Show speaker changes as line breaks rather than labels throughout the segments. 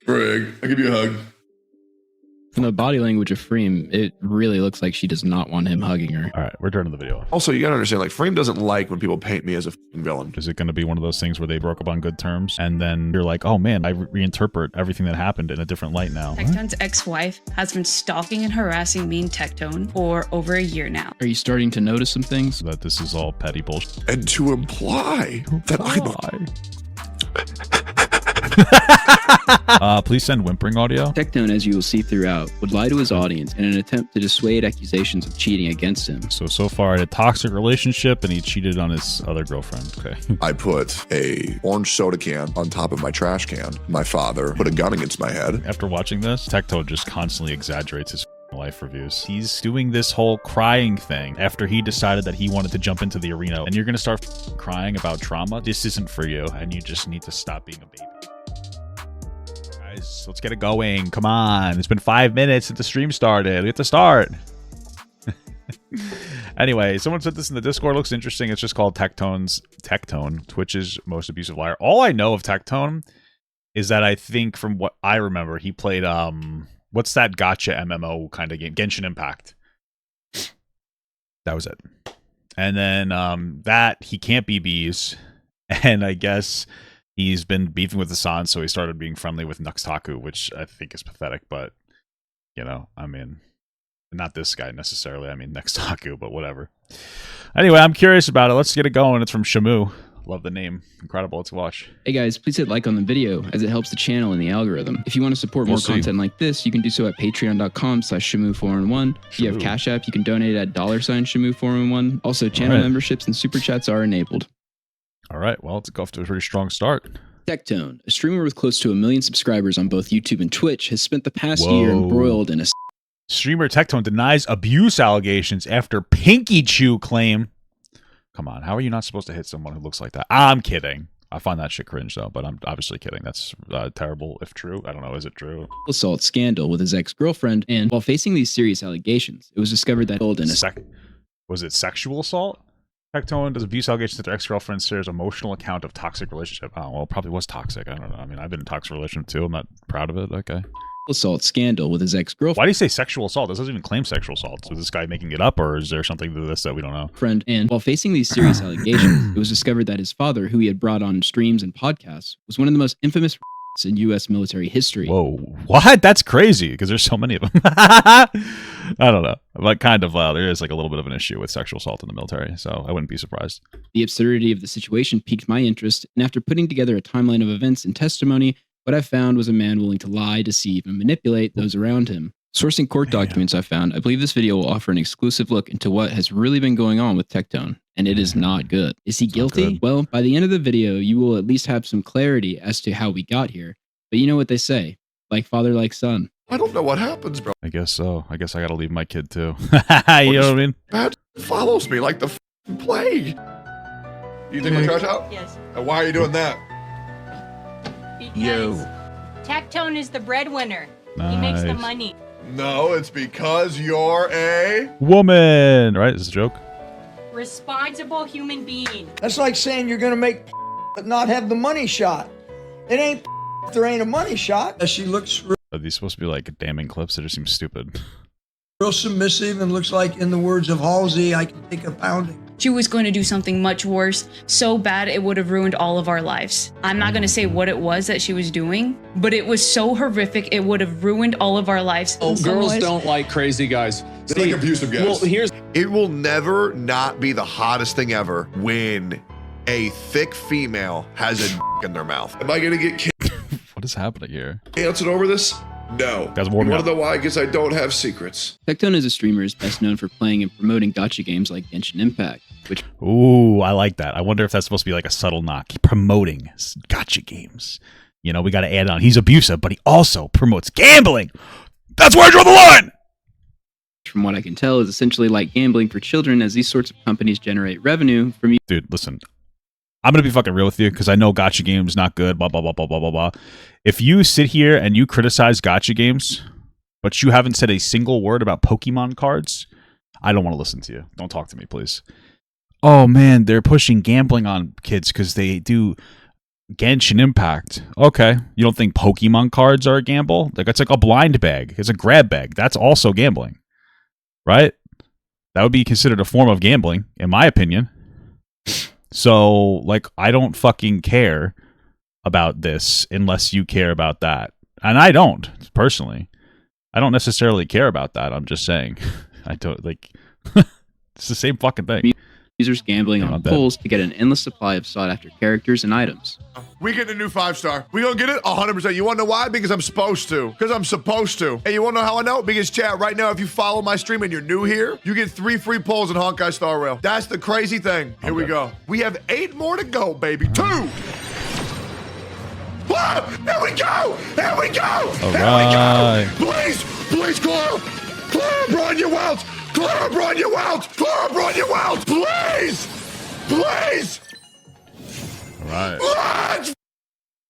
Greg, I'll give you a hug.
From the body language of Freem, it really looks like she does not want him hugging her.
All right, we're turning the video off.
Also, you gotta understand, like, Frame doesn't like when people paint me as a fucking villain.
Is it going to be one of those things where they broke up on good terms and then you're like, oh man, I reinterpret everything that happened in a different light now?
Tectone's ex-wife has been stalking and harassing me and Tectone for over a year now.
Are you starting to notice some things?
That this is all petty bullshit.
And to imply that I don't...
Please send whimpering audio.
Tectone, as you will see throughout, would lie to his audience in an attempt to dissuade accusations of cheating against him.
So far, I had a toxic relationship and he cheated on his other girlfriend. Okay.
I put a orange soda can on top of my trash can. My father put a gun against my head.
After watching this, Tectone just constantly exaggerates his life reviews. He's doing this whole crying thing after he decided that he wanted to jump into the arena, and you're going to start crying about trauma. This isn't for you, and you just need to stop being a baby. Guys, let's get it going. Come on. It's been 5 minutes since the stream started. We have to start. Anyway, someone said this in the Discord. Looks interesting. It's just called Tectone, Twitch's most abusive liar. All I know of Tectone is that I think from what I remember, he played, what's that gotcha MMO kind of game? Genshin Impact. That was it. And then that he can't be bees. And I guess he's been beefing with the San, so he started being friendly with Nuxtaku, which I think is pathetic. But, you know, I mean, not this guy necessarily. I mean, Nuxtaku, but whatever. Anyway, I'm curious about it. Let's get it going. It's from Shamu. Love the name. Incredible. Let's watch.
Hey guys, please hit like on the video as it helps the channel and the algorithm. If you want to support more content like this, you can do so at patreon.com/Shamu411. If you have Cash App, you can donate at $Shamu411. Also, channel memberships and super chats are enabled.
All right, well, it's off to a pretty strong start.
Tectone, a streamer with close to 1 million subscribers on both YouTube and Twitch, has spent the past year embroiled in a...
Streamer Tectone denies abuse allegations after Pinky Chew claim. Come on, how are you not supposed to hit someone who looks like that? I'm kidding. I find that shit cringe, though, but I'm obviously kidding. That's terrible if true. I don't know, is it true?
Assault scandal with his ex-girlfriend, and while facing these serious allegations, it was discovered that...
Was it sexual assault? Tectone does abuse allegations that their ex-girlfriend shares emotional account of toxic relationship. Oh, well, it probably was toxic. I don't know. I mean, I've been in a toxic relationship too. I'm not proud of it. Okay.
Assault scandal with his ex-girlfriend.
Why do you say sexual assault? This doesn't even claim sexual assault. So is this guy making it up, or is there something to this that we don't know?
Friend, and while facing these serious allegations, it was discovered that his father, who he had brought on streams and podcasts, was one of the most infamous in U.S. military history.
Whoa, what? That's crazy, because there's so many of them. I don't know. But kind of, there is like a little bit of an issue with sexual assault in the military, so I wouldn't be surprised.
The absurdity of the situation piqued my interest, and after putting together a timeline of events and testimony, what I found was a man willing to lie, deceive, and manipulate those around him. Sourcing court documents I found, I believe this video will offer an exclusive look into what has really been going on with Tectone, and it is not good. Is he guilty? Well, by the end of the video, you will at least have some clarity as to how we got here. But you know what they say, like father, like son.
I don't know what happens, bro.
I guess so. I guess I gotta leave my kid too. You know what I mean?
Bad follows me like the plague. You take my trash out?
Yes.
Why are you doing that?
Because Tectone is the breadwinner. He makes the money.
No, it's because you're a
woman, right? Is this a joke?
Responsible human being.
That's like saying you're gonna make but not have the money shot. It ain't if there ain't a money shot. She looks
Are these supposed to be like damning clips? They just seem stupid.
real submissive and looks like, in the words of Halsey, I can take a pounding.
She was going to do something much worse, so bad it would have ruined all of our lives. I'm not going to say what it was that she was doing, but it was so horrific it would have ruined all of our lives.
Oh, girls don't like crazy guys.
They like abusive guys.
Well,
it will never not be the hottest thing ever when a thick female has a in their mouth. Am I gonna get
What is happening here?
canceled over this? No.
Guys,
you want to know why? Because I don't have secrets.
Tectone as a streamer is best known for playing and promoting gacha games like Genshin Impact, which...
Ooh, I like that. I wonder if that's supposed to be like a subtle knock. Promoting gacha games. You know, we got to add on. He's abusive, but he also promotes gambling. That's where I draw the line!
From what I can tell, is essentially like gambling for children, as these sorts of companies generate revenue from you.
Dude, listen. I'm going to be fucking real with you because I know gacha games not good, blah, blah, blah, blah, blah, blah, blah. If you sit here and you criticize gacha games, but you haven't said a single word about Pokemon cards, I don't want to listen to you. Don't talk to me, please. Oh, man, they're pushing gambling on kids because they do Genshin Impact. Okay. You don't think Pokemon cards are a gamble? Like, it's like a blind bag. It's a grab bag. That's also gambling. Right? That would be considered a form of gambling, in my opinion. So, like, I don't fucking care about this unless you care about that. And I don't, personally. I don't necessarily care about that. I'm just saying. I don't, like, it's the same fucking thing.
Users gambling on pulls to get an endless supply of sought-after characters and items.
We get a new 5-star. We gonna get it 100%. You wanna know why? Because I'm supposed to. Because I'm supposed to. Hey, you wanna know how I know? Because chat, right now, if you follow my stream and you're new here, you get 3 free pulls in Honkai Star Rail. That's the crazy thing. Here we go. We have 8 more to go, baby. 2. Ah, here we go! Here we go!
All
here
right.
we go! Please! Please, Clara! Clara, Bronya Welch! Clara, Bronya Welch! Clara, Bronya Welch! Please! Please!
All right.
Let's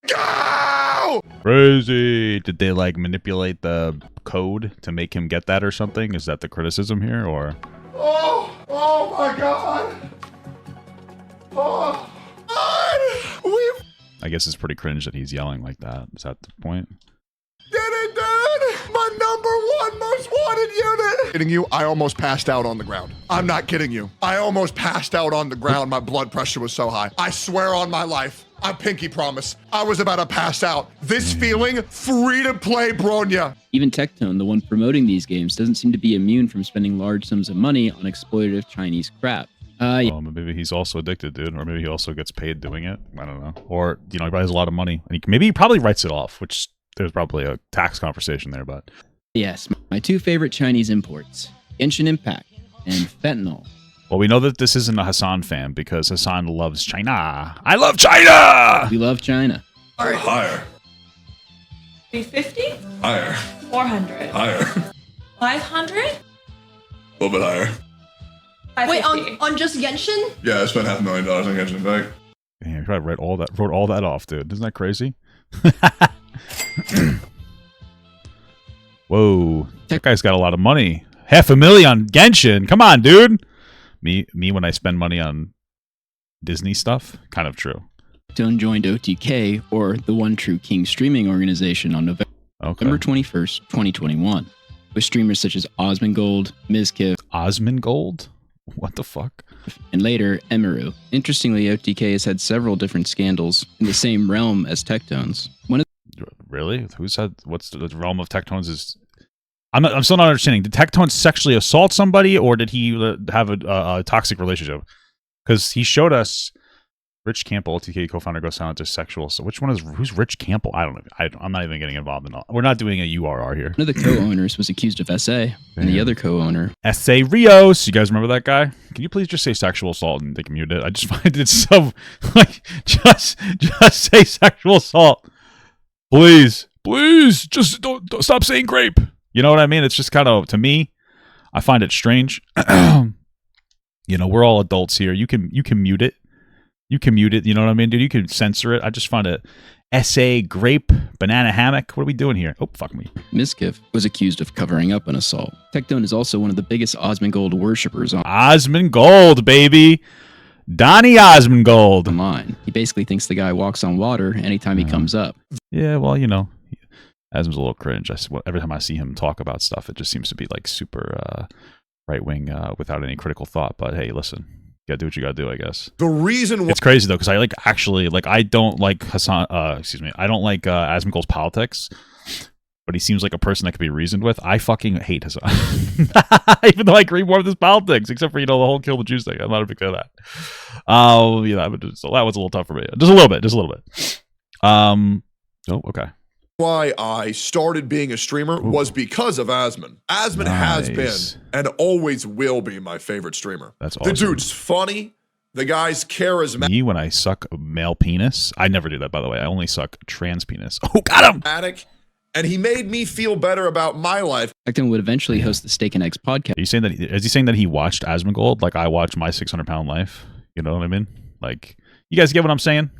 go!
Crazy. Did they, like, manipulate the code to make him get that or something? Is that the criticism here, or?
Oh my God! Oh, we
I guess it's pretty cringe that he's yelling like that. Is that the point?
did it, dude! My #1 most wanted unit! Kidding you? I almost passed out on the ground. I'm not kidding you. I almost passed out on the ground. My blood pressure was so high. I swear on my life. I pinky promise. I was about to pass out. This feeling, free-to-play Bronya.
Even Tectone, the one promoting these games, doesn't seem to be immune from spending large sums of money on exploitative Chinese crap.
Well, maybe he's also addicted, dude. Or maybe he also gets paid doing it. I don't know. Or, you know, he probably has a lot of money. And maybe he probably writes it off, which there's probably a tax conversation there, but...
Yes, my 2 favorite Chinese imports, Genshin Impact and Fentanyl.
Well, we know that this isn't a Hassan fan because Hassan loves China. I love China!
We love China.
All right. Higher.
350?
Higher.
400.
Higher.
500?
A little bit higher.
Wait,
550.
on just Genshin?
Yeah, I spent $500,000 on Genshin Impact.
Damn, you probably wrote all that off, dude. Isn't that crazy? Whoa. That guy's got a lot of money. $500,000 on Genshin. Come on, dude. Me when I spend money on Disney stuff? Kind of true.
Tectone joined OTK, or the One True King streaming organization, on November 21st, 2021, with streamers such as Osmongold, Mizkif,
Osmongold? What the fuck?
and later Emiru. Interestingly, OTK has had several different scandals in the same realm as Tectone's.
Really? What's the realm of Tectone's is... I'm still not understanding. Did Tectone sexually assault somebody, or did he have a toxic relationship? Because he showed us Rich Campbell, OTK co-founder, goes silent to sexual. So which one is who's Rich Campbell? I don't know. I'm not even getting involved in all. We're not doing a URR here.
One of the co-owners was accused of SA, and the other co-owner,
SA Rios. You guys remember that guy? Can you please just say sexual assault and they can mute it? I just find it so like just say sexual assault, please, just don't stop saying grape. You know what I mean? It's just kind of, to me, I find it strange. You know, we're all adults here. You can mute it. You can mute it. You know what I mean, dude? You can censor it. I just find it. SA, grape, banana hammock. What are we doing here? Oh, fuck me.
Mizkif, was accused of covering up an assault. Tectone is also one of the biggest Osmongold worshippers
Osmongold, baby. Donnie Osmongold.
online. He basically thinks the guy walks on water anytime he comes up.
Yeah, well, you know, Asm's a little cringe. Every time I see him talk about stuff, it just seems to be like super right-wing without any critical thought. But hey, listen, you gotta do what you gotta do, I guess.
The reason why
It's crazy though, because I I don't like Hassan. I don't like Asmongold's politics, but he seems like a person that could be reasoned with. I fucking hate Hassan, even though I agree more with his politics, except for the whole kill the Jews thing. I'm not a big fan of that. That was a little tough for me. Just a little bit. Oh, okay.
why I started being a streamer was because of Asmon. Asmon has been and always will be my favorite streamer.
That's awesome.
The dude's funny. The guy's charismatic.
Me, when I suck male penis, I never do that, by the way. I only suck trans penis. Oh, got him!
And he made me feel better about my life.
Tectone would eventually host the Steak and Eggs podcast.
Is he saying that he watched Asmongold like I watched My 600-Pound Life? You know what I mean? Like, you guys get what I'm saying?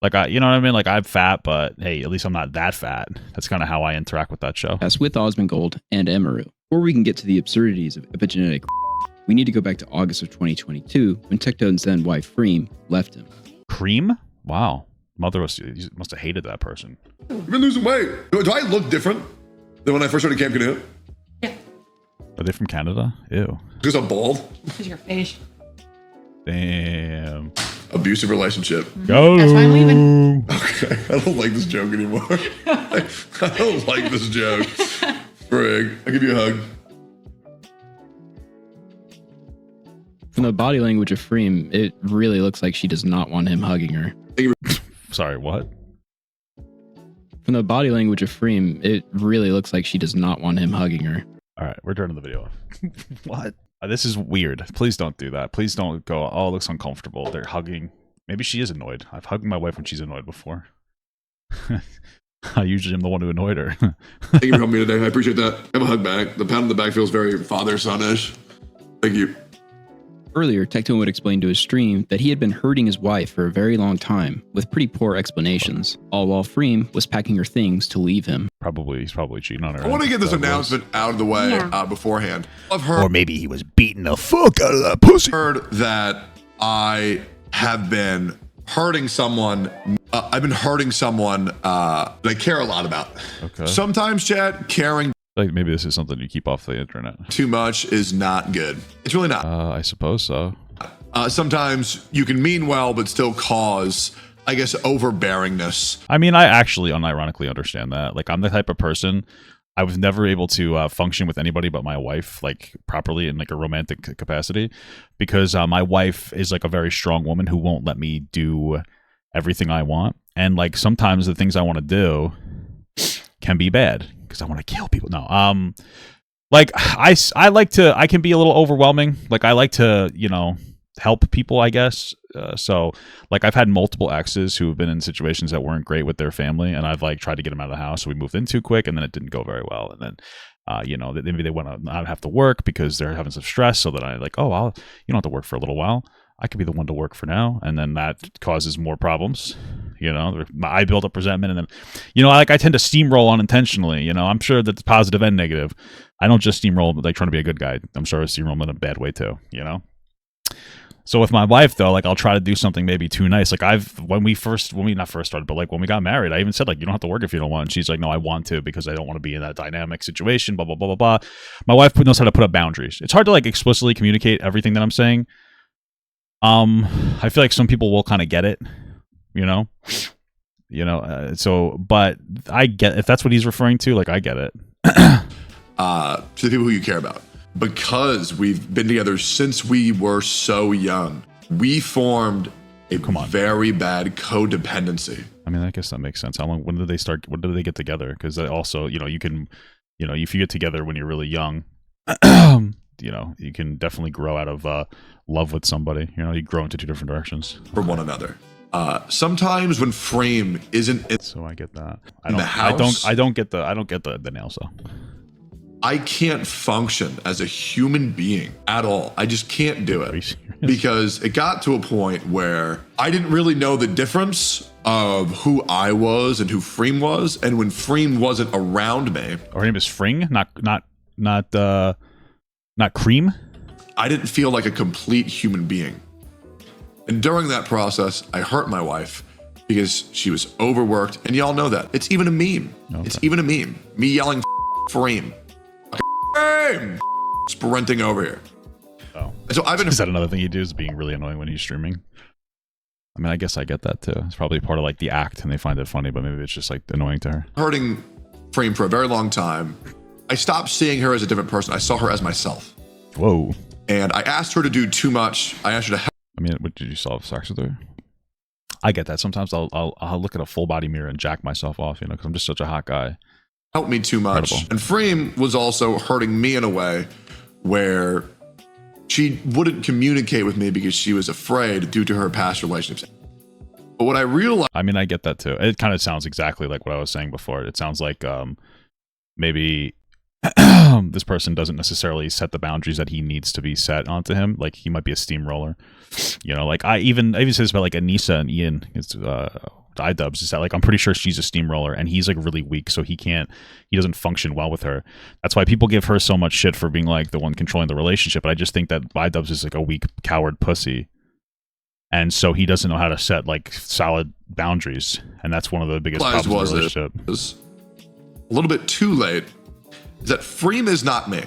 Like, you know what I mean? Like, I'm fat, but hey, at least I'm not that fat. That's kind of how I interact with that show.
That's with Osmongold and Emiru. Before we can get to the absurdities of epigenetic, we need to go back to August of 2022 when Tectone's then wife Freem left him.
Cream? Wow. Mother must have hated that person.
You've been losing weight. Do I look different than when I first started Camp Canoe?
Yeah.
Are they from Canada? Ew.
Because I'm bald.
Because your face.
Damn.
Abusive relationship.
Go.
That's why I'm leaving.
Okay, I don't like this joke anymore. I don't like this joke. Frig, I'll give you a hug.
From the body language of Freem, it really looks like she does not want him hugging her.
Sorry, what?
From the body language of Freem, it really looks like she does not want him hugging her.
All right, we're turning the video off. What? This is weird. Please don't do that. Please don't go, oh, it looks uncomfortable. They're hugging. Maybe she is annoyed. I've hugged my wife when she's annoyed before. I usually am the one who annoyed her.
Thank you for helping me today. I appreciate that. Have a hug back. The pound in the back feels very father-son-ish. Thank you.
Earlier, Tectone would explain to his stream that he had been hurting his wife for a very long time, with pretty poor explanations, all while Freem was packing her things to leave him.
He's probably cheating on her.
I want to get this announcement out of the way beforehand. I've heard,
or maybe he was beating the fuck out of that pussy.
heard that I have been hurting someone. I've been hurting someone that I care a lot about.
Okay.
Sometimes, Chad, caring
Like maybe this is something you keep off the internet.
too much is not good. It's really not.
I suppose so.
Sometimes you can mean well, but still cause, I guess, overbearingness.
I mean, I actually unironically understand that. Like, I'm the type of person, I was never able to function with anybody but my wife, like, properly in, like, a romantic capacity, because my wife is, like, a very strong woman who won't let me do everything I want. And, like, sometimes the things I want to do can be bad, because I want to kill people. No, like, I like to, I can be a little overwhelming. Like, I like to, you know, help people, I guess. So, like, I've had multiple exes who have been in situations that weren't great with their family, and I've, like, tried to get them out of the house. So we moved in too quick, and then it didn't go very well. And then, you know, maybe they want to not have to work because they're having some stress. So that I, like, oh, you don't have to work for a little while. I could be the one to work for now. And then that causes more problems. You know, I build up resentment, and then, you know, like, I tend to steamroll unintentionally. You know, I'm sure that's positive and negative. I don't just steamroll like trying to be a good guy. I'm sure I steamroll in a bad way too. You know. So with my wife though, like, I'll try to do something maybe too nice. Like, when we not first started, but like when we got married, I even said, like, you don't have to work if you don't want. And she's like, no, I want to, because I don't want to be in that dynamic situation. Blah blah blah blah blah. My wife knows how to put up boundaries. It's hard to, like, explicitly communicate everything that I'm saying. I feel like some people will kind of get it. You know. So, but I get, if that's what he's referring to, like, I get it.
To the people who you care about. Because we've been together since we were so young, we formed a very bad codependency.
I mean, I guess that makes sense. How long? When did they start? When did they get together? Because also, you know, you can, you know, if you get together when you're really young, you know, you can definitely grow out of love with somebody. You know, you grow into two different directions
For one another. Sometimes when Frame isn't in
so I get that.
the house,
I don't get the nails though.
I can't function as a human being at all. I just can't do it. Because it got to a point where I didn't really know the difference of who I was and who Freem was. And when Freem wasn't around me.
Her name is Fring, not Cream.
I didn't feel like a complete human being. And during that process, I hurt my wife because she was overworked. And y'all know that. It's even a meme. Okay. It's even a meme. Me yelling Freem. Sprinting over here.
Oh,
so I've been.
Is that another thing you do? Is being really annoying when he's streaming? I mean, I guess I get that too. It's probably part of, like, the act, and they find it funny, but maybe it's just, like, annoying to her.
Hurting Frame for a very long time. I stopped seeing her as a different person. I saw her as myself.
Whoa.
And I asked her to do too much. I asked her to help.
I mean, what, did you still have sex with her? I get that. Sometimes I'll look at a full body mirror and jack myself off, you know, because I'm just such a hot guy.
Help me too much. Incredible. And Frame was also hurting me in a way where she wouldn't communicate with me because she was afraid due to her past relationships. But what I realized,
I mean, I get that too. It kind of sounds exactly like what I was saying before. It sounds like maybe this person doesn't necessarily set the boundaries that he needs to be set onto him. Like, he might be a steamroller, you know. Like, I even say this about, like, Anissa and Ian. It's iDubbbz, is that, like, I'm pretty sure she's a steamroller and he's, like, really weak, so he doesn't function well with her. That's why people give her so much shit for being, like, the one controlling the relationship. But I just think that iDubbbz is, like, a weak coward pussy, and so he doesn't know how to set like solid boundaries, and that's one of the biggest
Realized
problems in a
was
relationship.
it was a little bit too late. Is that Freem is not me.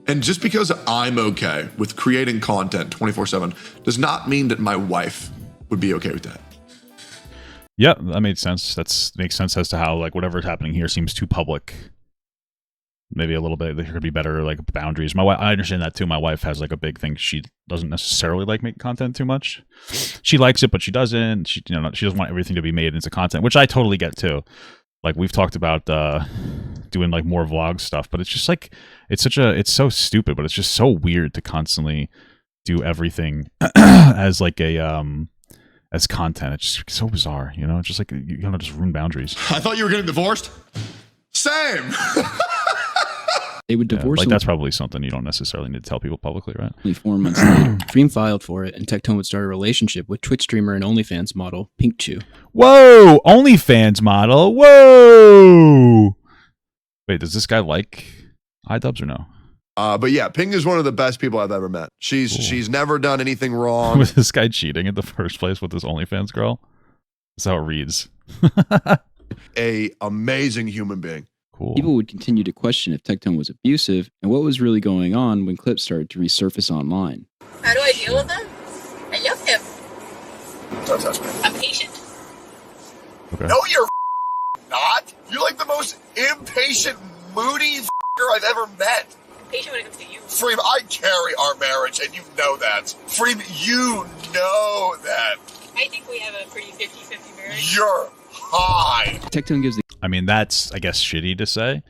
And just because I'm okay with creating content 24/7 does not mean that my wife would be okay with that.
Yeah, that made sense. Makes sense as to how like whatever's happening here seems too public. Maybe a little bit. There could be better like boundaries. My wife, I understand that too. My wife has like a big thing. She doesn't necessarily like making content too much. She likes it, but she doesn't. She doesn't want everything to be made into content, which I totally get too. Like we've talked about doing like more vlog stuff, but it's just like it's so stupid, but it's just so weird to constantly do everything as like a as content. It's just so bizarre, you know. It's just like you know, just ruin boundaries.
I thought you were getting divorced. Same.
They would divorce
like
him
that's probably something you don't necessarily need to tell people publicly, right?
only 4 months later. Freem filed for it, and Tectone would start a relationship with Twitch streamer and OnlyFans model Pink Chew.
Whoa! OnlyFans model. Whoa! Wait, does this guy like iDubbbz or no?
But yeah, Ping is one of the best people I've ever met. She's never done anything wrong.
Was this guy cheating in the first place with this OnlyFans girl? That's how it reads.
A amazing human being.
Cool.
People would continue to question if Tectone was abusive and what was really going on when clips started to resurface online.
How do I deal with him? I love him.
Don't touch me.
I'm patient.
Okay.
No, you're not. You're like the most impatient, moody I've ever met.
Patient when it comes to you.
Freem, I carry our marriage, and you know that. Freem, you know that.
I think we have a pretty 50-50 marriage.
You're high.
Tectone gives the
I mean, that's, I guess, shitty to say.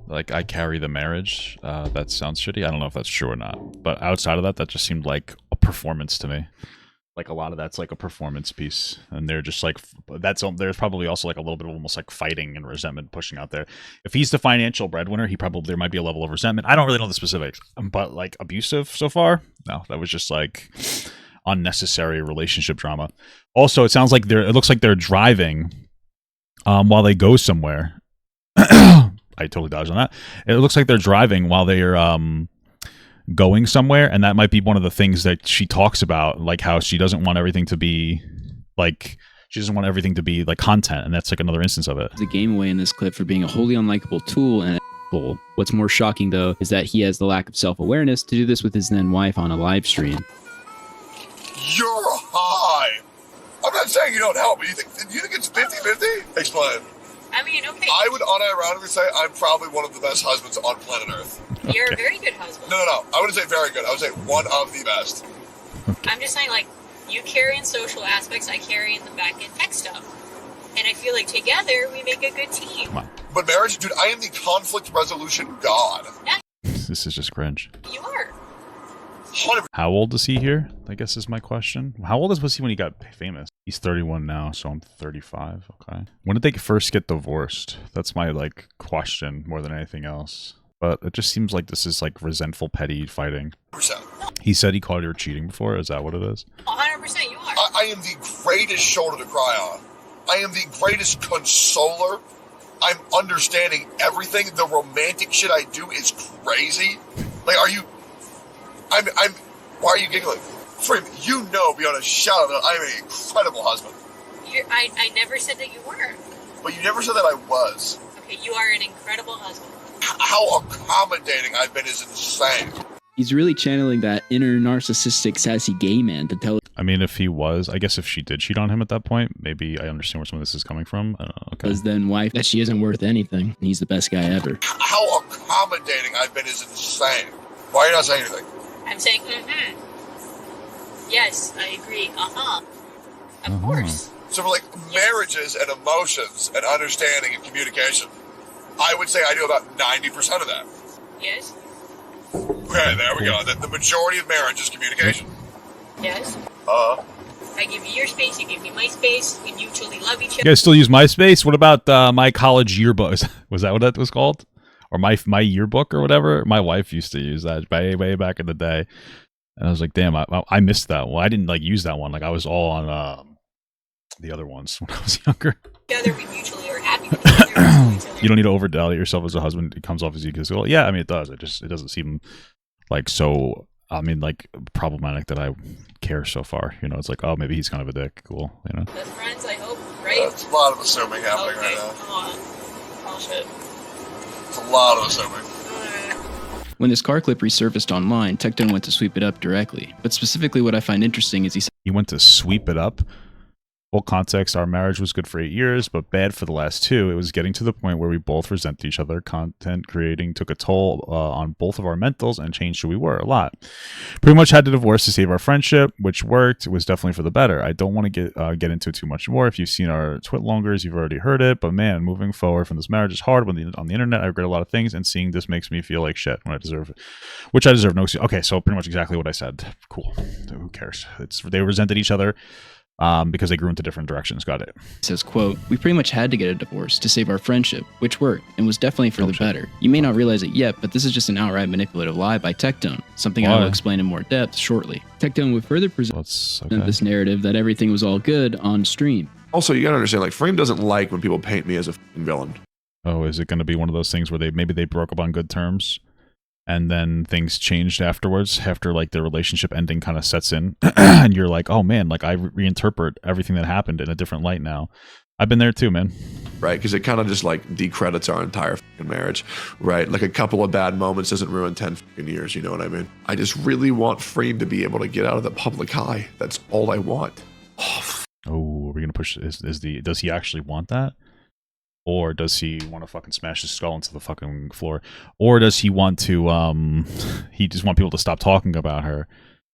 Like, I carry the marriage. That sounds shitty. I don't know if that's true or not. But outside of that, that just seemed like a performance to me. Like, a lot of that's like a performance piece. And they're just like, there's probably also like a little bit of almost like fighting and resentment pushing out there. If he's the financial breadwinner, there might be a level of resentment. I don't really know the specifics. But like, abusive so far? No, that was just like unnecessary relationship drama. Also, it sounds like it looks like they're driving while they go somewhere. I totally dodged on that. It looks like they're driving while they're going somewhere, and that might be one of the things that she talks about, like how she doesn't want everything to be like content, and that's like another instance of it.
the game away in this clip for being a wholly unlikable tool and a What's more shocking, though, is that he has the lack of self-awareness to do this with his then wife on a live stream.
You're high. I'm not saying you don't help, but do you think it's 50-50? Explain.
I mean, okay.
I would unironically say I'm probably one of the best husbands on planet Earth.
You're a very good husband.
No. I wouldn't say very good. I would say one of the best.
I'm just saying, like, you carry in social aspects, I carry in the back-end tech stuff. And I feel like together, we make a good team.
But marriage, dude, I am the conflict resolution god.
This is just cringe.
You are.
100%.
How old is he here? I guess is my question. How old was he when he got famous? He's 31 now, so I'm 35. Okay. When did they first get divorced? That's my like question more than anything else. But it just seems like this is like resentful, petty fighting. He said he called her cheating before. Is that what it is?
100% you are.
I am the greatest shoulder to cry on. I am the greatest consoler. I'm understanding everything. The romantic shit I do is crazy. Like, why are you giggling? Freem, you know beyond a shadow that I'm an incredible husband.
I never said that you were.
But you never said that I was.
Okay, you are an incredible husband.
How accommodating I've been is insane.
He's really channeling that inner narcissistic, sassy gay man to tell.
I mean, if he was, I guess if she did cheat on him at that point, maybe I understand where some of this is coming from. I don't know. Okay.
His then wife that she isn't worth anything. And he's the best guy ever.
How accommodating I've been is insane. Why are you not saying anything?
I'm saying, Yes, I agree. Of course.
So for like marriages and emotions and understanding and communication, I would say I do about 90% of that.
Yes.
Okay, there we go. The majority of marriage is communication.
Yes. I give you your space, you give me my space, we mutually love each
You
other.
guys still use MySpace? What about my college yearbook? Was that what that was called? Or my yearbook or whatever? My wife used to use that way back in the day. And I was like, damn, I missed that one. I didn't like use that one. Like I was all on the other ones when I was younger.
Together, we mutually are happy with each other.
You don't need to overvalue yourself as a husband. It comes off as egotistical. Yeah, I mean it does. It doesn't seem like so I mean, like, problematic that I care so far. You know, it's like, oh, maybe he's kind of a dick. Cool, you know.
Best friends, I hope, right?
That's a lot of assuming happening
Okay,
right now.
come on. Oh shit.
It's a lot of assuming.
When this car clip resurfaced online, Tectone went to sweep it up directly. But specifically what I find interesting is
He went to sweep it up. Full context, our marriage was good for 8 years, but bad for the last 2. It was getting to the point where we both resented each other. Content creating took a toll on both of our mentals and changed who we were a lot. Pretty much had to divorce to save our friendship, which worked. It was definitely for the better. I don't want to get into it too much more. If you've seen our twit longers, you've already heard it. But man, moving forward from this marriage is hard. On the internet, I regret a lot of things, and seeing this makes me feel like shit when I deserve it. Which I deserve no excuse. Okay, so pretty much exactly what I said. Cool. Who cares? They resented each other. Because they grew into different directions. Got it.
says, quote, "We pretty much had to get a divorce to save our friendship, which worked and was definitely for the better. You may not realize it yet, but this is just an outright manipulative lie by Tectone, something I will explain in more depth shortly." Tectone would further present this narrative that everything was all good on stream.
Also, you gotta understand, like, Frame doesn't like when people paint me as a f***ing villain.
Oh, is it going to be one of those things where maybe they broke up on good terms? And then things changed afterwards, after like the relationship ending kind of sets in, and you're like, oh man, like I reinterpret everything that happened in a different light now. I've been there too, man.
Right, because it kind of just like decredits our entire fucking marriage, right? Like a couple of bad moments doesn't ruin 10 fucking years, you know what I mean? I just really want Frame to be able to get out of the public eye. That's all I want.
Oh, are we gonna push? Does he actually want that? Or does he want to fucking smash his skull into the fucking floor? Or does he want to, he just want people to stop talking about her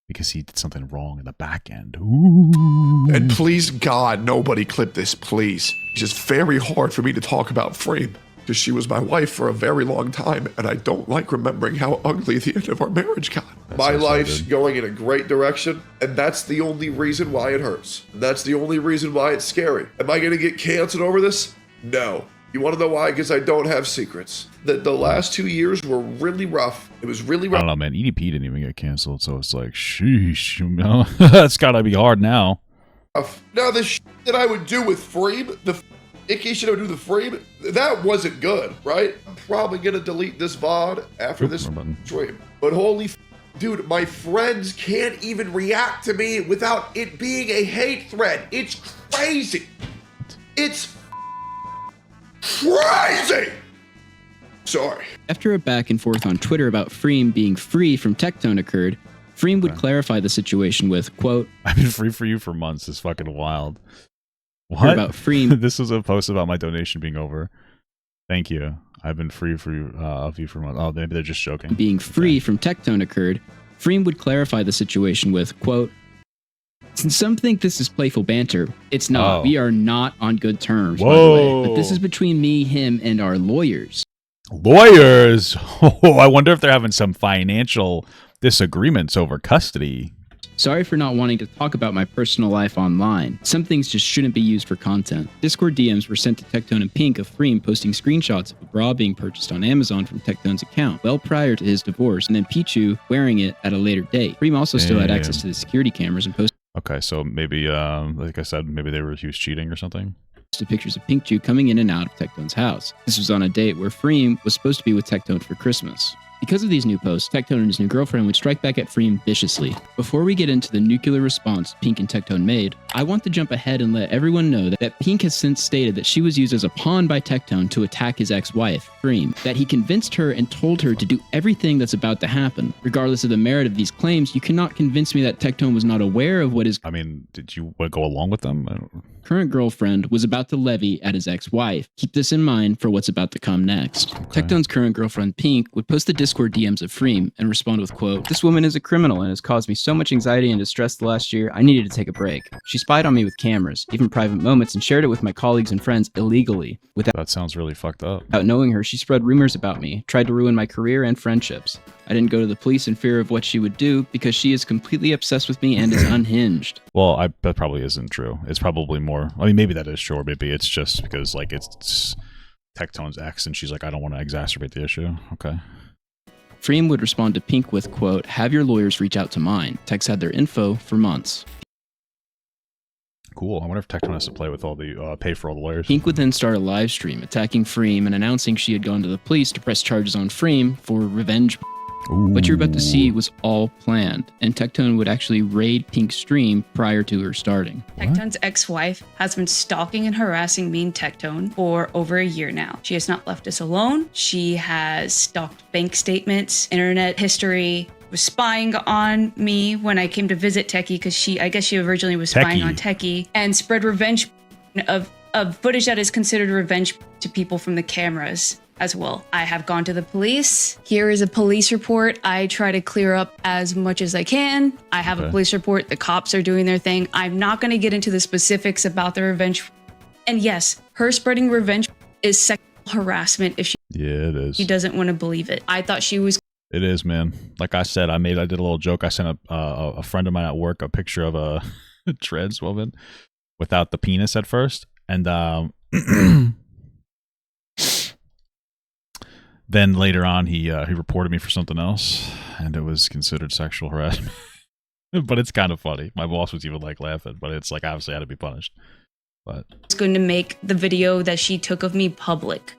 because he did something wrong in the back end? Ooh.
And please, God, nobody clip this, please. It's just very hard for me to talk about Frame because she was my wife for a very long time, and I don't like remembering how ugly the end of our marriage got. My life's going in a great direction, and that's the only reason why it hurts. And that's the only reason why it's scary. Am I going to get canceled over this? No. You want to know why? Because I don't have secrets. The last 2 years were really rough. It was really rough.
I don't know, man. EDP didn't even get canceled, so it's like, sheesh, you know? That's gotta be hard now.
Now, the shit that I would do with Frame, the icky shit I would do with Frame, that wasn't good, right? I'm probably going to delete this VOD after this stream. But holy dude, my friends can't even react to me without it being a hate thread. It's crazy. It's crazy! Sorry.
After a back and forth on Twitter about Freem being free from Tectone occurred, Freem would clarify the situation with, quote,
"I've been free for you for months. It's fucking wild." What?
About Freem.
This was a post about my donation being over. Thank you. I've been free for you, of you for months. Oh, maybe they're just joking.
Being free from Tectone occurred, Freem would clarify the situation with, quote, "Since some think this is playful banter, it's not. We are not on good terms, by the way. But this is between me, him, and our lawyers."
Lawyers? Oh, I wonder if they're having some financial disagreements over custody.
"Sorry for not wanting to talk about my personal life online. Some things just shouldn't be used for content." Discord DMs were sent to Tectone and Pink of Freem posting screenshots of a bra being purchased on Amazon from Tectone's account well prior to his divorce, and then Pichu wearing it at a later date. Freem also still had access to the security cameras and posted
Okay, so maybe, like I said, maybe he was cheating or something.
pictures of Pink Chew coming in and out of Tectone's house. This was on a date where Freem was supposed to be with Tectone for Christmas. Because of these new posts, Tectone and his new girlfriend would strike back at Freem viciously. Before we get into the nuclear response Pink and Tectone made, I want to jump ahead and let everyone know that Pink has since stated that she was used as a pawn by Tectone to attack his ex-wife, Freem, that he convinced her and told her to do everything that's about to happen. Regardless of the merit of these claims, you cannot convince me that Tectone was not aware of what his
did you go along with them?
current girlfriend was about to levy at his ex-wife. Keep this in mind for what's about to come next. Okay. Tectone's current girlfriend, Pink, would post the Discord DMs of Freem and respond with, quote, "This woman is a criminal and has caused me so much anxiety and distress the last year, I needed to take a break. She spied on me with cameras, even private moments, and shared it with my colleagues and friends illegally.
That sounds really fucked up.
Without knowing her, she spread rumors about me, tried to ruin my career and friendships. I didn't go to the police in fear of what she would do because she is completely obsessed with me and is unhinged."
Well, that probably isn't true. It's probably more, maybe that is true, or maybe it's just because, like, it's Tectone's ex, and she's like, I don't want to exacerbate the issue. Okay.
Freem would respond to Pink with, quote, "Have your lawyers reach out to mine. Tex had their info for months."
Cool. I wonder if Tectone has to play with all the, pay for all the lawyers.
Pink would then start a live stream attacking Freem and announcing she had gone to the police to press charges on Freem for revenge. What you're about to see was all planned, and Tectone would actually raid Pink's stream prior to her starting.
Tectone's ex-wife has been stalking and harassing me and Tectone for over a year now. She has not left us alone. She has stalked bank statements, internet history, was spying on me when I came to visit Techie, because I guess she originally was spying on Techie, and spread revenge of footage that is considered revenge to people from the cameras as well. I have gone to the police. Here is a police report. I try to clear up as much as I can. I have a police report. The cops are doing their thing. I'm not going to get into the specifics about the revenge. And yes, her spreading revenge is sexual harassment if she doesn't want to believe it. I thought she was.
It is, man. Like I said, I did a little joke. I sent a friend of mine at work a picture of a trans woman without the penis at first. And then later on, he reported me for something else, and it was considered sexual harassment. But it's kind of funny. My boss was even like laughing, but it's like obviously I had to be punished. But
I was going to make the video that she took of me public,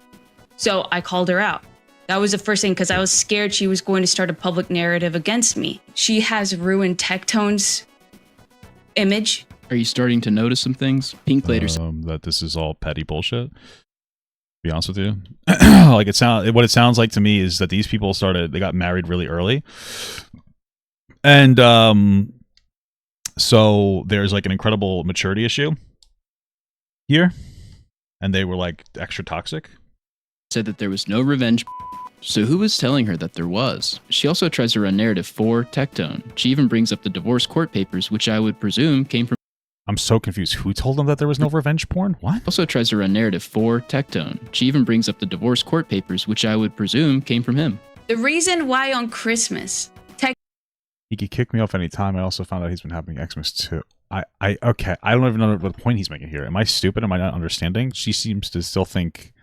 so I called her out. That was the first thing, because I was scared she was going to start a public narrative against me. She has ruined Tectone's image.
Are you starting to notice some things? Pink later said
that this is all petty bullshit. Be honest with you, like what it sounds like to me is that these people they got married really early, and so there's like an incredible maturity issue here, and they were like extra toxic.
Said that there was no revenge. So who was telling her that there was? She also tries to run narrative for Tectone. She even brings up the divorce court papers, which I would presume came from.
I'm so confused. Who told them that there was no revenge porn? What?
Also tries to run narrative for Tectone. She even brings up the divorce court papers, which I would presume came from him.
The reason why on Christmas,
he could kick me off any time. I also found out he's been having Xmas too. Okay. I don't even know what point he's making here. Am I stupid? Am I not understanding? She seems to still think.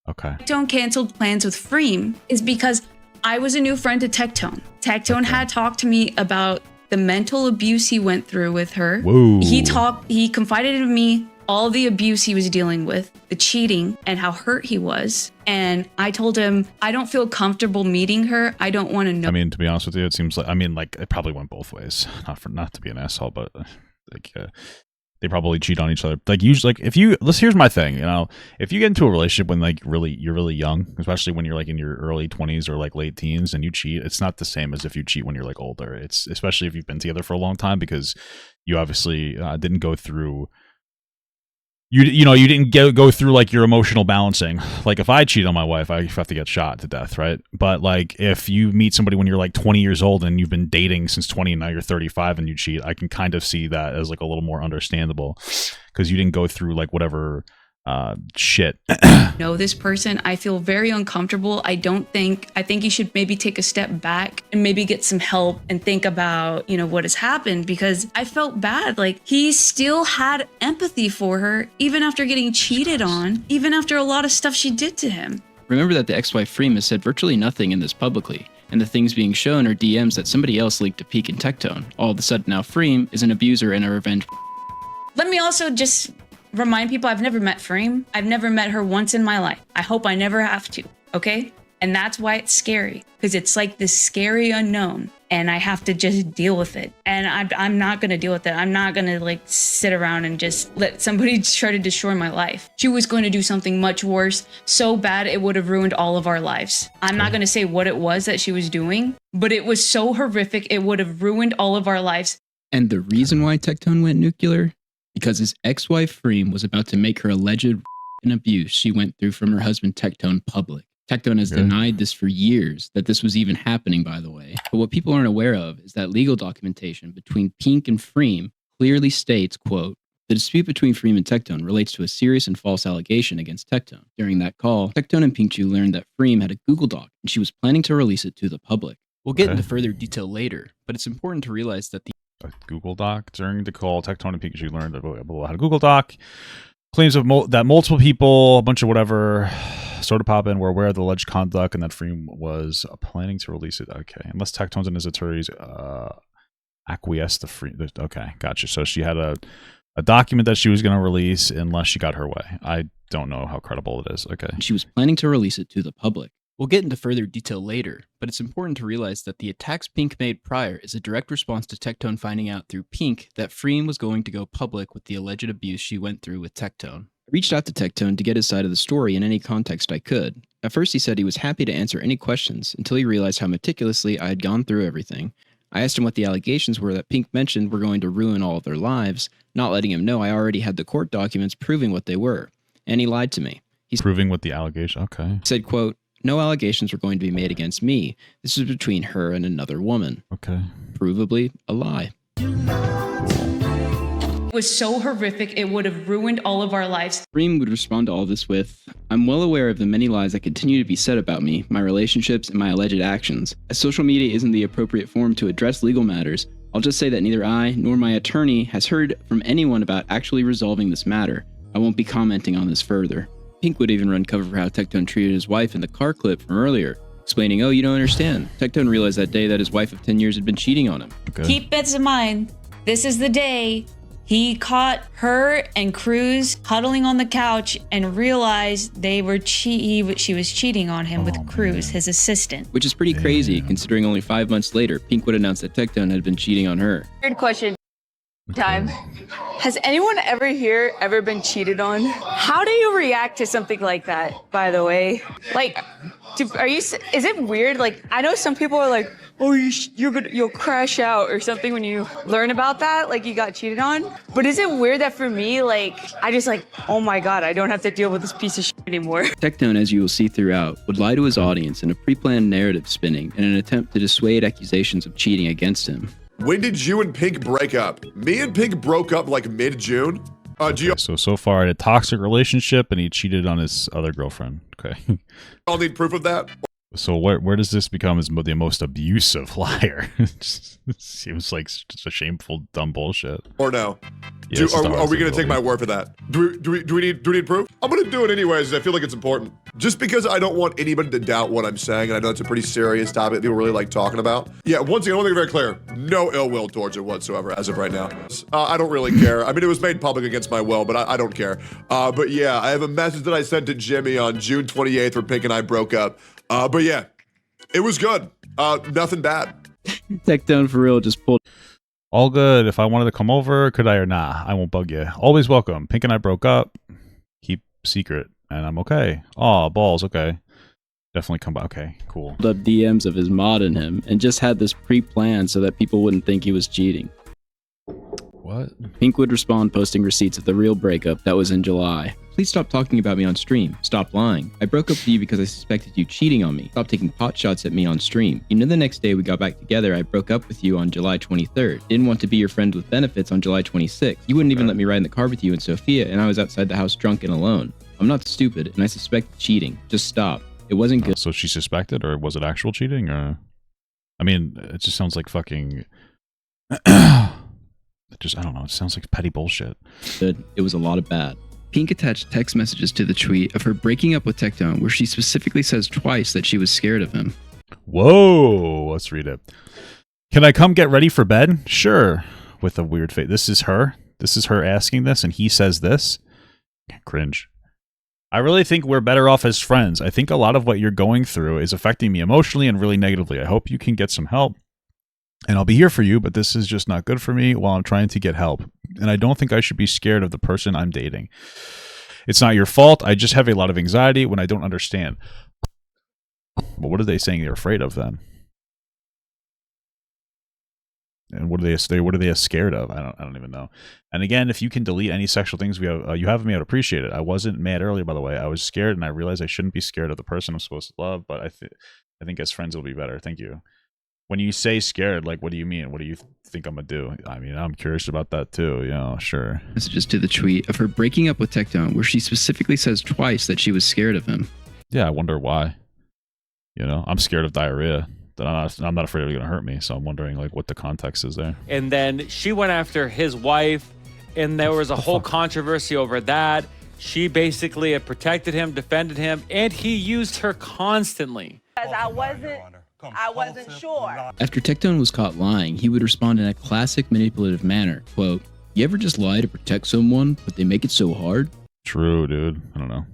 Okay.
Tectone canceled plans with Freem is because I was a new friend to Tectone. Tectone had talked to me about the mental abuse he went through with her.
Whoa.
He confided in me all the abuse he was dealing with, the cheating, and how hurt he was. And I told him, I don't feel comfortable meeting her. I don't want to know.
I mean, to be honest with you, it seems like, it probably went both ways. Not to be an asshole, but they probably cheat on each other. Like usually, here's my thing, if you get into a relationship when you're really young, especially when you're like in your early 20s or like late teens and you cheat, it's not the same as if you cheat when you're like older. It's especially if you've been together for a long time, because you obviously didn't go through. You didn't go through like your emotional balancing. Like if I cheat on my wife, I have to get shot to death, right? But like if you meet somebody when you're like 20 years old and you've been dating since 20 and now you're 35 and you cheat, I can kind of see that as like a little more understandable, because you didn't go through like whatever shit.
Know this person. I feel very uncomfortable. I think you should maybe take a step back and maybe get some help and think about, what has happened, because I felt bad. Like he still had empathy for her, even after getting cheated on, even after a lot of stuff she did to him.
Remember that the ex-wife Freem has said virtually nothing in this publicly, and the things being shown are DMs that somebody else leaked to Peak and Tectone. All of a sudden now Freem is an abuser and a revenge.
Let me also just remind people, I've never met Freem. I've never met her once in my life. I hope I never have to, okay? And that's why it's scary, because it's like this scary unknown, and I have to just deal with it. And I'm not gonna deal with it. I'm not gonna like sit around and just let somebody try to destroy my life. She was going to do something much worse, so bad it would have ruined all of our lives. I'm not gonna say what it was that she was doing, but it was so horrific, it would have ruined all of our lives.
And the reason why Tectone went nuclear? Because his ex-wife Freem was about to make her alleged and abuse she went through from her husband Tectone public. Tectone has denied this for years, that this was even happening, by the way. But what people aren't aware of is that legal documentation between Pink and Freem clearly states, quote, the dispute between Freem and Tectone relates to a serious and false allegation against Tectone. During that call, Tectone and Pinkchu learned that Freem had a Google Doc and she was planning to release it to the public. We'll get into further detail later, but it's important to realize that the
a Google Doc. During the call, Tectone and Pikachu learned that blah, had a Google Doc. Claims of that multiple people, a bunch of whatever, sort of pop in, were aware of the alleged conduct and that Freem was planning to release it. Okay. Unless Tectone's and his attorneys acquiesced to Freem. Okay, gotcha. So she had a document that she was going to release unless she got her way. I don't know how credible it is. Okay.
She was planning to release it to the public. We'll get into further detail later, but it's important to realize that the attacks Pink made prior is a direct response to Tectone finding out through Pink that Freem was going to go public with the alleged abuse she went through with Tectone. I reached out to Tectone to get his side of the story in any context I could. At first he said he was happy to answer any questions until he realized how meticulously I had gone through everything. I asked him what the allegations were that Pink mentioned were going to ruin all of their lives, not letting him know I already had the court documents proving what they were. And he lied to me.
Proving what the allegation, okay.
He said, quote, "No allegations were going to be made against me. This was between her and another woman."
Okay.
Provably a lie.
It was so horrific, it would have ruined all of our lives.
Freem would respond to all this with, "I'm well aware of the many lies that continue to be said about me, my relationships, and my alleged actions. As social media isn't the appropriate forum to address legal matters, I'll just say that neither I nor my attorney has heard from anyone about actually resolving this matter. I won't be commenting on this further." Pink would even run cover for how Tectone treated his wife in the car clip from earlier, explaining, "Oh, you don't understand. Tectone realized that day that his wife of 10 years had been cheating on him."
Okay.
Keep this in mind. This is the day he caught her and Cruz huddling on the couch and realized she was cheating on him with Cruz, his assistant.
Which is pretty crazy, considering only 5 months later, Pink would announce that Tectone had been cheating on her.
Weird question. Time. Has anyone here ever been cheated on? How do you react to something like that, by the way? Like, is it weird? Like, I know some people are like, "Oh, you'll crash out or something when you learn about that, like you got cheated on." But is it weird that for me, like, I just like, oh my God, I don't have to deal with this piece of shit anymore.
Tectone, as you will see throughout, would lie to his audience in a pre-planned narrative spinning in an attempt to dissuade accusations of cheating against him.
When did you and Pink break up? Me and Pink broke up like mid-June.
So far, I had a toxic relationship, and he cheated on his other girlfriend. Okay.
I'll need proof of that.
So where does this become as the most abusive liar? It seems like just a shameful, dumb bullshit.
Or no?
Yeah,
Are we going to take my word for that? Do we need proof? I'm going to do it anyways. I feel like it's important. Just because I don't want anybody to doubt what I'm saying, and I know it's a pretty serious topic people really like talking about. Yeah, once again, I want to be very clear. No ill will towards it whatsoever as of right now. I don't really care. I mean, it was made public against my will, but I don't care. But yeah, I have a message that I sent to Jimmy on June 28th where Pink and I broke up. But yeah, it was good. Nothing bad.
Tectone for real just pulled.
All good. If I wanted to come over, could I or nah? I won't bug you. Always welcome. Pink and I broke up. Keep secret. And I'm okay. Aw, balls. Okay. Definitely come back. Okay, cool.
Up DMs of his mod in him and just had this pre-planned so that people wouldn't think he was cheating.
What?
Pink would respond posting receipts of the real breakup that was in July. "Please stop talking about me on stream. Stop lying. I broke up with you because I suspected you cheating on me. Stop taking pot shots at me on stream. You know the next day we got back together, I broke up with you on July 23rd. Didn't want to be your friend with benefits on July 26th. You wouldn't even let me ride in the car with you and Sophia, and I was outside the house drunk and alone. I'm not stupid, and I suspect cheating. Just stop. It wasn't good."
So she suspected, or was it actual cheating? Or, I mean, it just sounds like fucking. I don't know. It sounds like petty bullshit.
Good. It was a lot of bad. Pink attached text messages to the tweet of her breaking up with Tectone, where she specifically says twice that she was scared of him.
Whoa, let's read it. "Can I come get ready for bed?" "Sure." With a weird face. This is her. This is her asking this, and he says this. Cringe. "I really think we're better off as friends. I think a lot of what you're going through is affecting me emotionally and really negatively. I hope you can get some help. And I'll be here for you, but this is just not good for me while I'm trying to get help. And I don't think I should be scared of the person I'm dating. It's not your fault. I just have a lot of anxiety when I don't understand." But what are they saying they're afraid of then? And what are they scared of? I don't even know. And again, if you can delete any sexual things you have me, I'd appreciate it. I wasn't mad earlier, by the way. I was scared, and I realized I shouldn't be scared of the person I'm supposed to love. But I think as friends it'll be better. Thank you. When you say scared, like, what do you mean? What do you think I'm gonna do? I mean, I'm curious about that too. Yeah, sure.
Messages to the tweet of her breaking up with Tectone, where she specifically says twice that she was scared of him.
Yeah, I wonder why. You know, I'm scared of diarrhea. That I'm not afraid it's gonna hurt me. So I'm wondering, like, what the context is there.
And then she went after his wife, and there was a whole controversy over that. She basically had protected him, defended him, and he used her constantly.
Because I wasn't sure.
After Tectone was caught lying, he would respond in a classic manipulative manner. Quote, "You ever just lie to protect someone, but they make it so hard?"
True, dude. I don't know.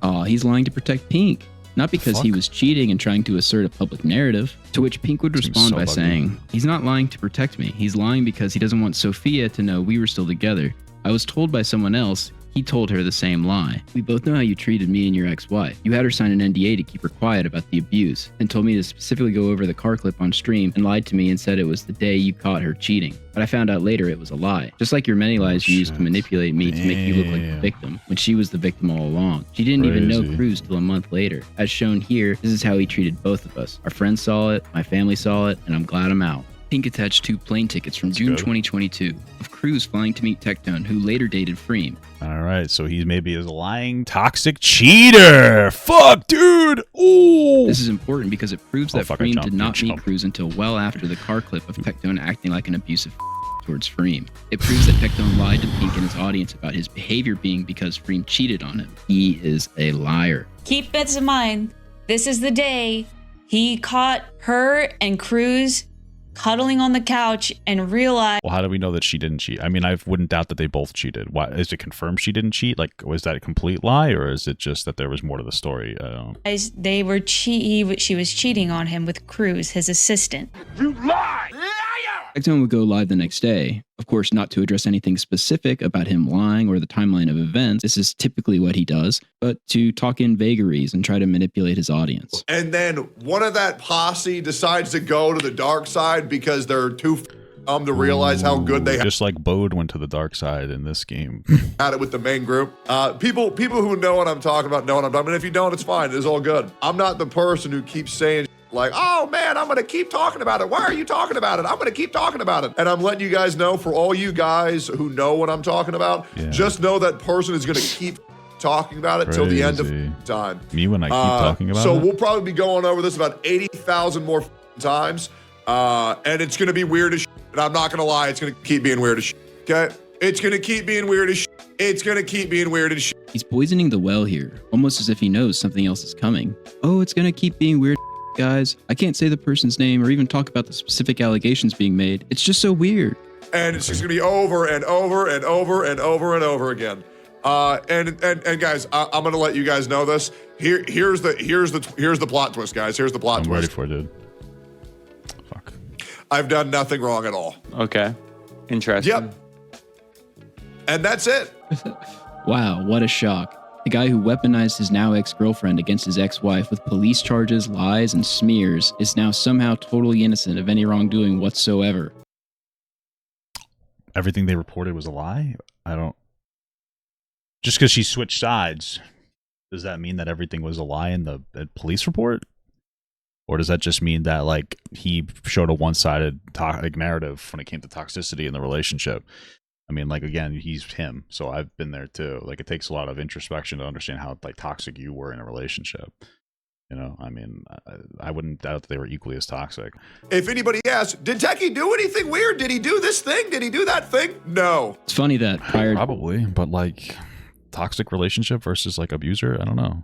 Aw, he's lying to protect Pink. not because he was cheating and trying to assert a public narrative. To which Pink would respond by saying, he's not lying to protect me. He's lying because he doesn't want Sophia to know we were still together. I was told by someone else. He told her the same lie. We both know how you treated me and your ex-wife. You had her sign an NDA to keep her quiet about the abuse, and told me to specifically go over the car clip on stream, and lied to me and said it was the day you caught her cheating. But I found out later it was a lie. Just like your many lies you used to manipulate me to make you look like the victim, when she was the victim all along. She didn't even know Cruz till a month later. As shown here, this is how he treated both of us. Our friends saw it, my family saw it, and I'm glad I'm out. Pink attached 2 plane tickets from June 2022 of Cruz flying to meet Tectone, who later dated Freem.
All right, so he maybe is a lying, toxic cheater. Fuck, dude. Ooh.
This is important because it proves that Freem did not meet Cruz until well after the car clip of Tectone acting like an abusive towards Freem. It proves that Tectone lied to Pink and his audience about his behavior being because Freem cheated on him. He is a liar.
Keep this in mind. This is the day he caught her and Cruz cuddling on the couch and realized.
Well, how do we know that she didn't cheat? I mean, I wouldn't doubt that they both cheated. Why is it confirmed she didn't cheat? Like, was that a complete lie, or is it just that there was more to the story? I don't know.
They were she was cheating on him with Cruz, his assistant.
You lie!
Tectone would go live the next day. Of course, not to address anything specific about him lying or the timeline of events. This is typically what he does, but to talk in vagaries and try to manipulate his audience.
And then one of that posse decides to go to the dark side because they're too dumb to realize how good they
just like Bode went to the dark side in this game.
Had it with the main group. People who know what I'm talking about know what I'm talking about. And if you don't, it's fine. It's all good. I'm not the person who keeps saying like, oh man, I'm gonna keep talking about it. Why are you talking about it? I'm gonna keep talking about it. And I'm letting you guys know, for all you guys who know what I'm talking about, just know that person is gonna keep talking about it till the end of time.
Me when I keep talking about it?
So we'll probably be going over this about 80,000 more times. And it's gonna be weird as shit. And I'm not gonna lie, it's gonna keep being weird as shit. Okay? It's gonna keep being weird as shit. It's gonna keep being weird as shit.
He's poisoning the well here, almost as if he knows something else is coming. Oh, it's gonna keep being weird, guys. I can't say the person's name or even talk about the specific allegations being made. It's just so weird.
And it's just gonna be over and over and over and over and over again. And guys, I'm gonna let you guys know this. Here's the plot twist, guys. Here's the plot twist.
I'm ready for it, dude. Fuck.
I've done nothing wrong at all.
Okay. Interesting.
Yep. And that's it.
Wow, what a shock. The guy who weaponized his now ex-girlfriend against his ex-wife with police charges, lies, and smears is now somehow totally innocent of any wrongdoing whatsoever.
Everything they reported was a lie? I don't... Just because she switched sides, does that mean that everything was a lie in the police report? Or does that just mean that, like, he showed a one-sided narrative when it came to toxicity in the relationship? I mean, like, again, he's him, so I've been there too. Like, it takes a lot of introspection to understand how, like, toxic you were in a relationship. You know, I mean, I wouldn't doubt that they were equally as toxic.
If anybody asks, did Techie do anything weird? Did he do this thing? Did he do that thing? No.
It's funny that prior...
Probably, but, like, toxic relationship versus, like, abuser? I don't know.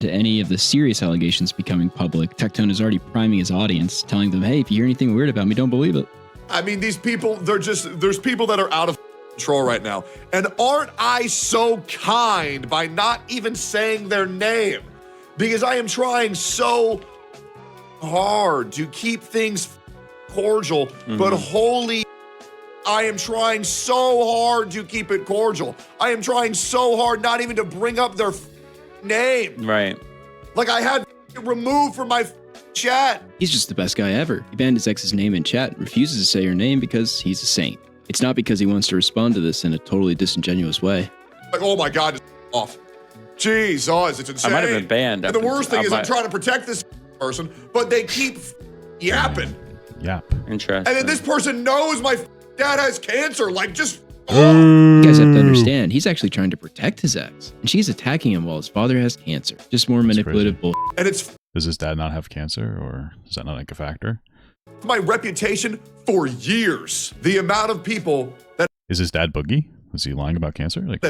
To any of the serious allegations becoming public, Tectone is already priming his audience, telling them, hey, if you hear anything weird about me, don't believe it.
I mean, these people, there's people that are out of control right now. And aren't I so kind by not even saying their name? Because I am trying so hard to keep things cordial, but holy, I am trying so hard to keep it cordial. I am trying so hard not even to bring up their name.
Right.
Like I had it removed from my chat.
He's just the best guy ever. He banned his ex's name in chat and refuses to say her name because he's a saint. It's not because he wants to respond to this in a totally disingenuous way.
Like, oh my God, it's off. Jesus, it's insane.
I might have been banned.
And the worst thing is I'm trying to protect this person, but they keep yapping.
Yap.
Interesting.
And then this person knows my dad has cancer. Like, just...
You guys have to understand, he's actually trying to protect his ex, and she's attacking him while his father has cancer. Just more manipulative bull.
And it's...
Does his dad not have cancer, or is that not like a factor?
My reputation for years. The amount of people that...
Is his dad Boogie? Is he lying about cancer? Like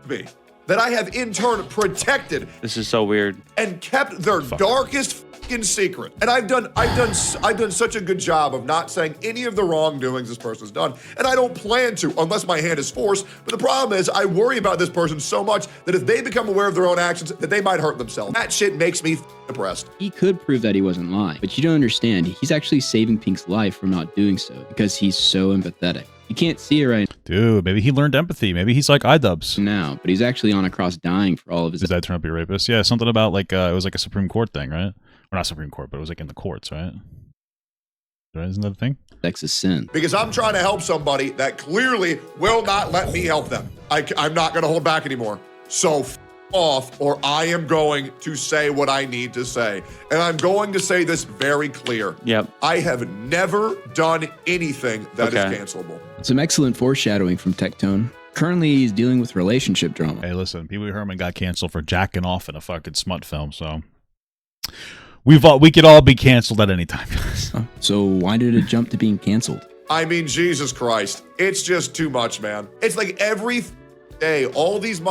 me. That I have in turn protected.
This is so weird.
And kept their darkest in secret. And I've done such a good job of not saying any of the wrongdoings this person's done. And I don't plan to unless my hand is forced. But the problem is I worry about this person so much that if they become aware of their own actions, that they might hurt themselves. That shit makes me depressed.
He could prove that he wasn't lying, but you don't understand. He's actually saving Pink's life from not doing so because he's so empathetic. You can't see it right
Dude, maybe he learned empathy. Maybe he's like iDubbbz.
now, but he's actually on a cross dying for all of his.
Does that turn up your rapist? Yeah, something about like it was like a Supreme Court thing, right? Or not Supreme Court, but it was like in the courts, right? Right? Isn't that a thing?
Sexist sin.
Because I'm trying to help somebody that clearly will not let me help them. I'm not going to hold back anymore. So f off, or I am going to say what I need to say. And I'm going to say this very clear.
Yep.
I have never done anything that is cancelable.
Some excellent foreshadowing from Tectone. Currently, he's dealing with relationship drama.
Hey, listen, Pee Wee Herman got canceled for jacking off in a fucking smut film, so we could all be canceled at any time.
So why did it jump to being canceled?
I mean, Jesus Christ. It's just too much, man. It's like every day, all these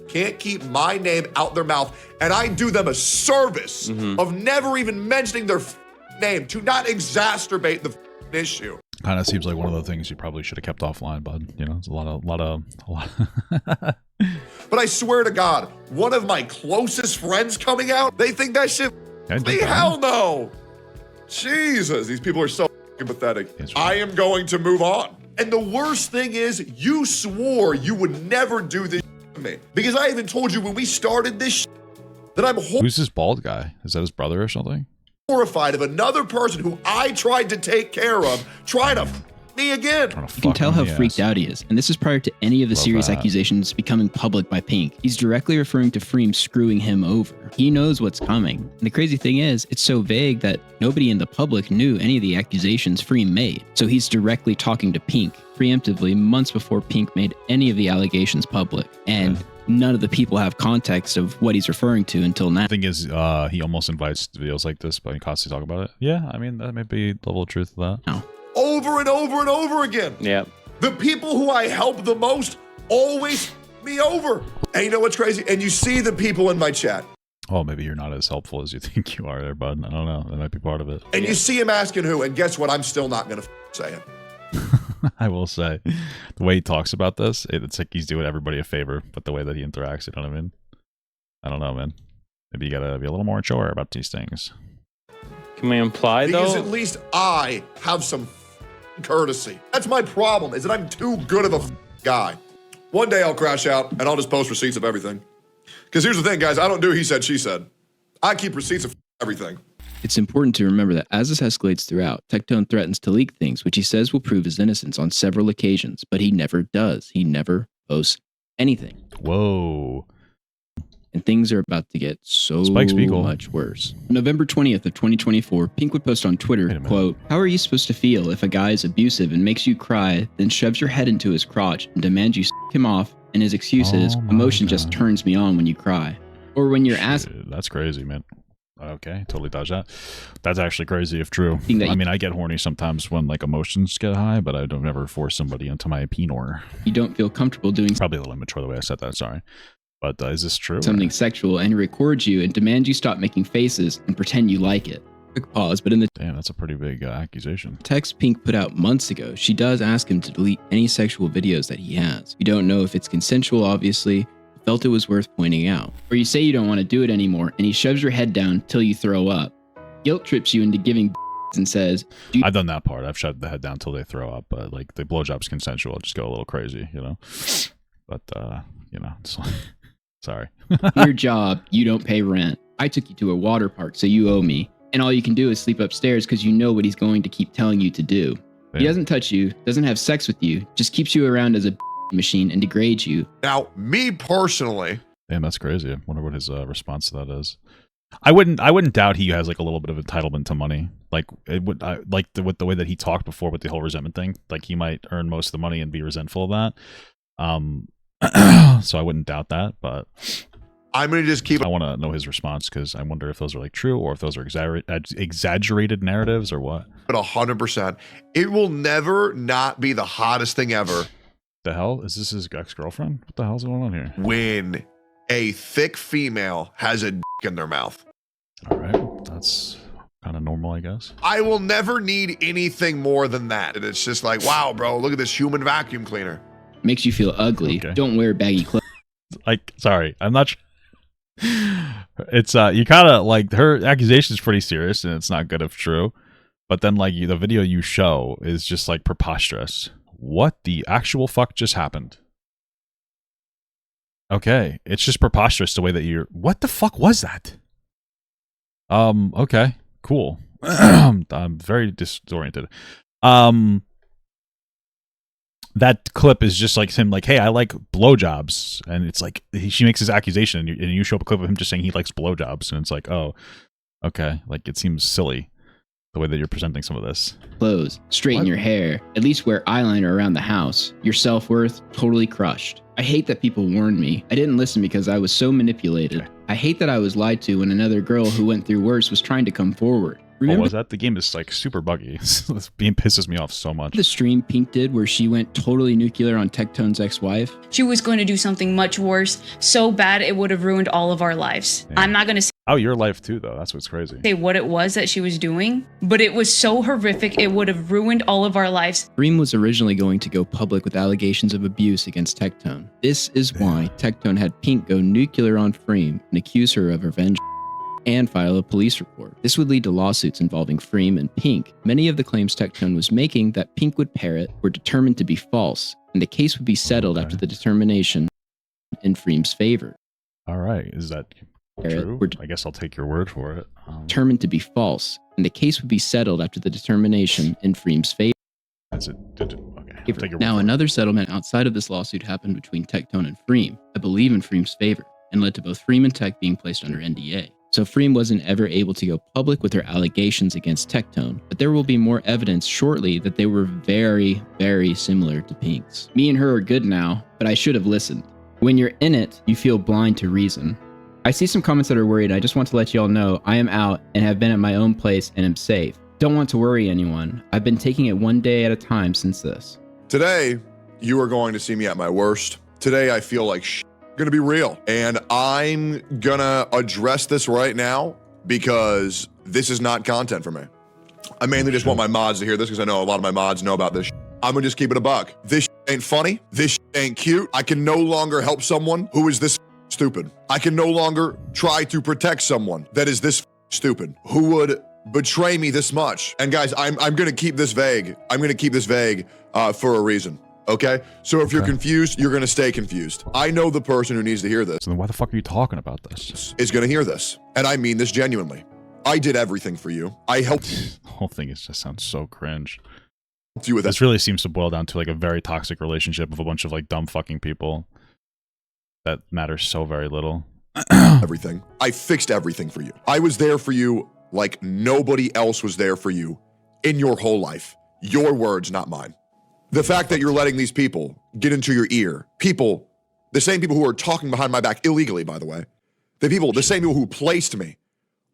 can't keep my name out their mouth, and I do them a service of never even mentioning their name to not exacerbate the issue.
Kind of seems like one of the things you probably should have kept offline, bud. You know, it's a lot of.
But I swear to God, one of my closest friends coming out, they think that shit. Hell no. Jesus, these people are so pathetic. I am going to move on. And the worst thing is, you swore you would never do this to me. Because I even told you when we started this that I'm
Who's this bald guy? Is that his brother or something?
horrified of another person who I tried to take care of trying to me again.
You can tell how freaked out he is, and this is prior to any of the serious accusations becoming public by Pink. He's directly referring to Freem screwing him over. He knows what's coming. And the crazy thing is, it's so vague that nobody in the public knew any of the accusations Freem made. So he's directly talking to Pink, preemptively, months before Pink made any of the allegations public. And none of the people have context of what he's referring to until now.
The thing is, he almost invites videos like this, but he constantly talk about it. Yeah, I mean, that may be a level of truth to that.
No.
Over and over and over again.
Yeah.
The people who I help the most always me over. And you know what's crazy? And you see the people in my chat.
Oh, maybe you're not as helpful as you think you are there, bud. I don't know. That might be part of it.
And you see him asking who, and guess what? I'm still not going to say it.
I will say, the way he talks about this, it's like he's doing everybody a favor, but the way that he interacts, you know what I mean? I don't know, man. Maybe you gotta be a little more sure about these things.
Can we imply,
because
though?
at least I have some courtesy. That's my problem, is that I'm too good of a guy. One day I'll crash out, and I'll just post receipts of everything. Because here's the thing, guys. I don't do he said, she said. I keep receipts of everything.
It's important to remember that as this escalates throughout, Tectone threatens to leak things which he says will prove his innocence on several occasions, but he never does. He never posts anything.
Whoa.
And things are about to get so much worse. November 20th of 2024, Pink would post on Twitter, quote, "How are you supposed to feel if a guy is abusive and makes you cry, then shoves your head into his crotch and demands you s**k him off, and his excuse is, emotion just turns me on when you cry." Or when you're asked...
That's crazy, man. Okay, totally dodge that. That's actually crazy if true. I mean, I get horny sometimes when like emotions get high, but I don't ever force somebody into my penor.
You don't feel comfortable doing...
Probably a little immature the way I said that, sorry. But is this true?
Something sexual, and he records you and demands you stop making faces and pretend you like it. Quick pause, but in the...
Damn, that's a pretty big accusation.
Text Pink put out months ago, she does ask him to delete any sexual videos that he has. You don't know if it's consensual, obviously, felt it was worth pointing out. Or you say you don't want to do it anymore, and he shoves your head down till you throw up. Guilt trips you into giving and says...
I've done that part. I've shoved the head down till they throw up, but like the blowjob's consensual. Just go a little crazy, you know? But, you know, it's like... Sorry.
Your job, you don't pay rent. I took you to a water park, so you owe me. And all you can do is sleep upstairs because you know what he's going to keep telling you to do. He doesn't touch you, doesn't have sex with you, just keeps you around as a machine and degrades you.
Now, me personally...
Damn, that's crazy. I wonder what his response to that is. I wouldn't doubt he has like a little bit of entitlement to money. Like it would, with the way that he talked before with the whole resentment thing. Like he might earn most of the money and be resentful of that. So I wouldn't doubt that, but
I'm gonna just keep.
I want to know his response because I wonder if those are like true or if those are exaggerated narratives or what.
But 100%, it will never not be the hottest thing ever.
The hell is this? His ex-girlfriend? What the hell's going on here?
When a thick female has a dick in their mouth.
All right, that's kind of normal, I guess.
I will never need anything more than that. And it's just like, wow, bro, look at this human vacuum cleaner.
Makes you feel ugly.
Okay.
Don't wear baggy clothes.
Like, sorry, I'm not. It's you kind of like her accusation is pretty serious, and it's not good if true. But then, like, the video you show is just like preposterous. What the actual fuck just happened? Okay, it's just preposterous the way that you're. What the fuck was that? Okay, cool. I'm very disoriented. That clip is just like him, like, hey, I like blowjobs, and it's like she makes his accusation, and you show up a clip of him just saying he likes blowjobs, and it's like, oh, okay, like it seems silly the way that you're presenting some of this.
Clothes, straighten your hair, at least wear eyeliner around the house. Your self-worth totally crushed. I hate that people warned me. I didn't listen because I was so manipulated. I hate that I was lied to when another girl who went through worse was trying to come forward. Remember
What was that? The game is like super buggy. This game pisses me off so much.
the stream Pink did where she went totally nuclear on Tectone's ex-wife?
She was going to do something much worse, so bad it would have ruined all of our lives.
Yeah.
I'm not going to
Oh, your life too, though. That's what's crazy.
say what it was that she was doing, but it was so horrific it would have ruined all of our lives.
Freem was originally going to go public with allegations of abuse against Tectone. This is why Tectone had Pink go nuclear on Freem and accuse her of revenge and file a police report. This would lead to lawsuits involving Freem and Pink. Many of the claims Tectone was making that Pink would parrot were determined to be false, and the case would be settled after the determination in Freem's favor.
All right, is that true? I guess I'll take your word for it.
Determined to be false, and the case would be settled after the determination in Freem's favor.
That's it. Okay. I'll take your word
Now,
for it.
another settlement outside of this lawsuit happened between Tectone and Freem, I believe in Freem's favor, and led to both Freem and Tech being placed under NDA. So Freem wasn't ever able to go public with her allegations against Tectone, but there will be more evidence shortly that they were very, very similar to Pink's. Me and her are good now, but I should have listened. When you're in it, you feel blind to reason. I see some comments that are worried. I just want to let you all know I am out and have been at my own place and am safe. Don't want to worry anyone. I've been taking it one day at a time since this.
Today, you are going to see me at my worst. Today, I feel like gonna be real. And I'm gonna address this right now because this is not content for me. I mainly just want my mods to hear this because I know a lot of my mods know about this. I'm gonna just keep it a buck. This ain't funny. This ain't cute. I can no longer help someone who is this stupid. I can no longer try to protect someone that is this stupid, who would betray me this much. And guys, I'm gonna keep this vague. I'm gonna keep this vague for a reason. Okay? So if you're confused, you're gonna stay confused. I know the person who needs to hear this.
So then why the fuck are you talking about this?
Is gonna hear this. And I mean this genuinely. I did everything for you. I helped
The whole thing just sounds so cringe.
you with
This really seems to boil down to like a very toxic relationship of a bunch of like dumb fucking people that matters so very little.
everything. I fixed everything for you. I was there for you like nobody else was there for you in your whole life. Your words, not mine. The fact that you're letting these people get into your ear, people, the same people who are talking behind my back illegally, by the way, the same people who placed me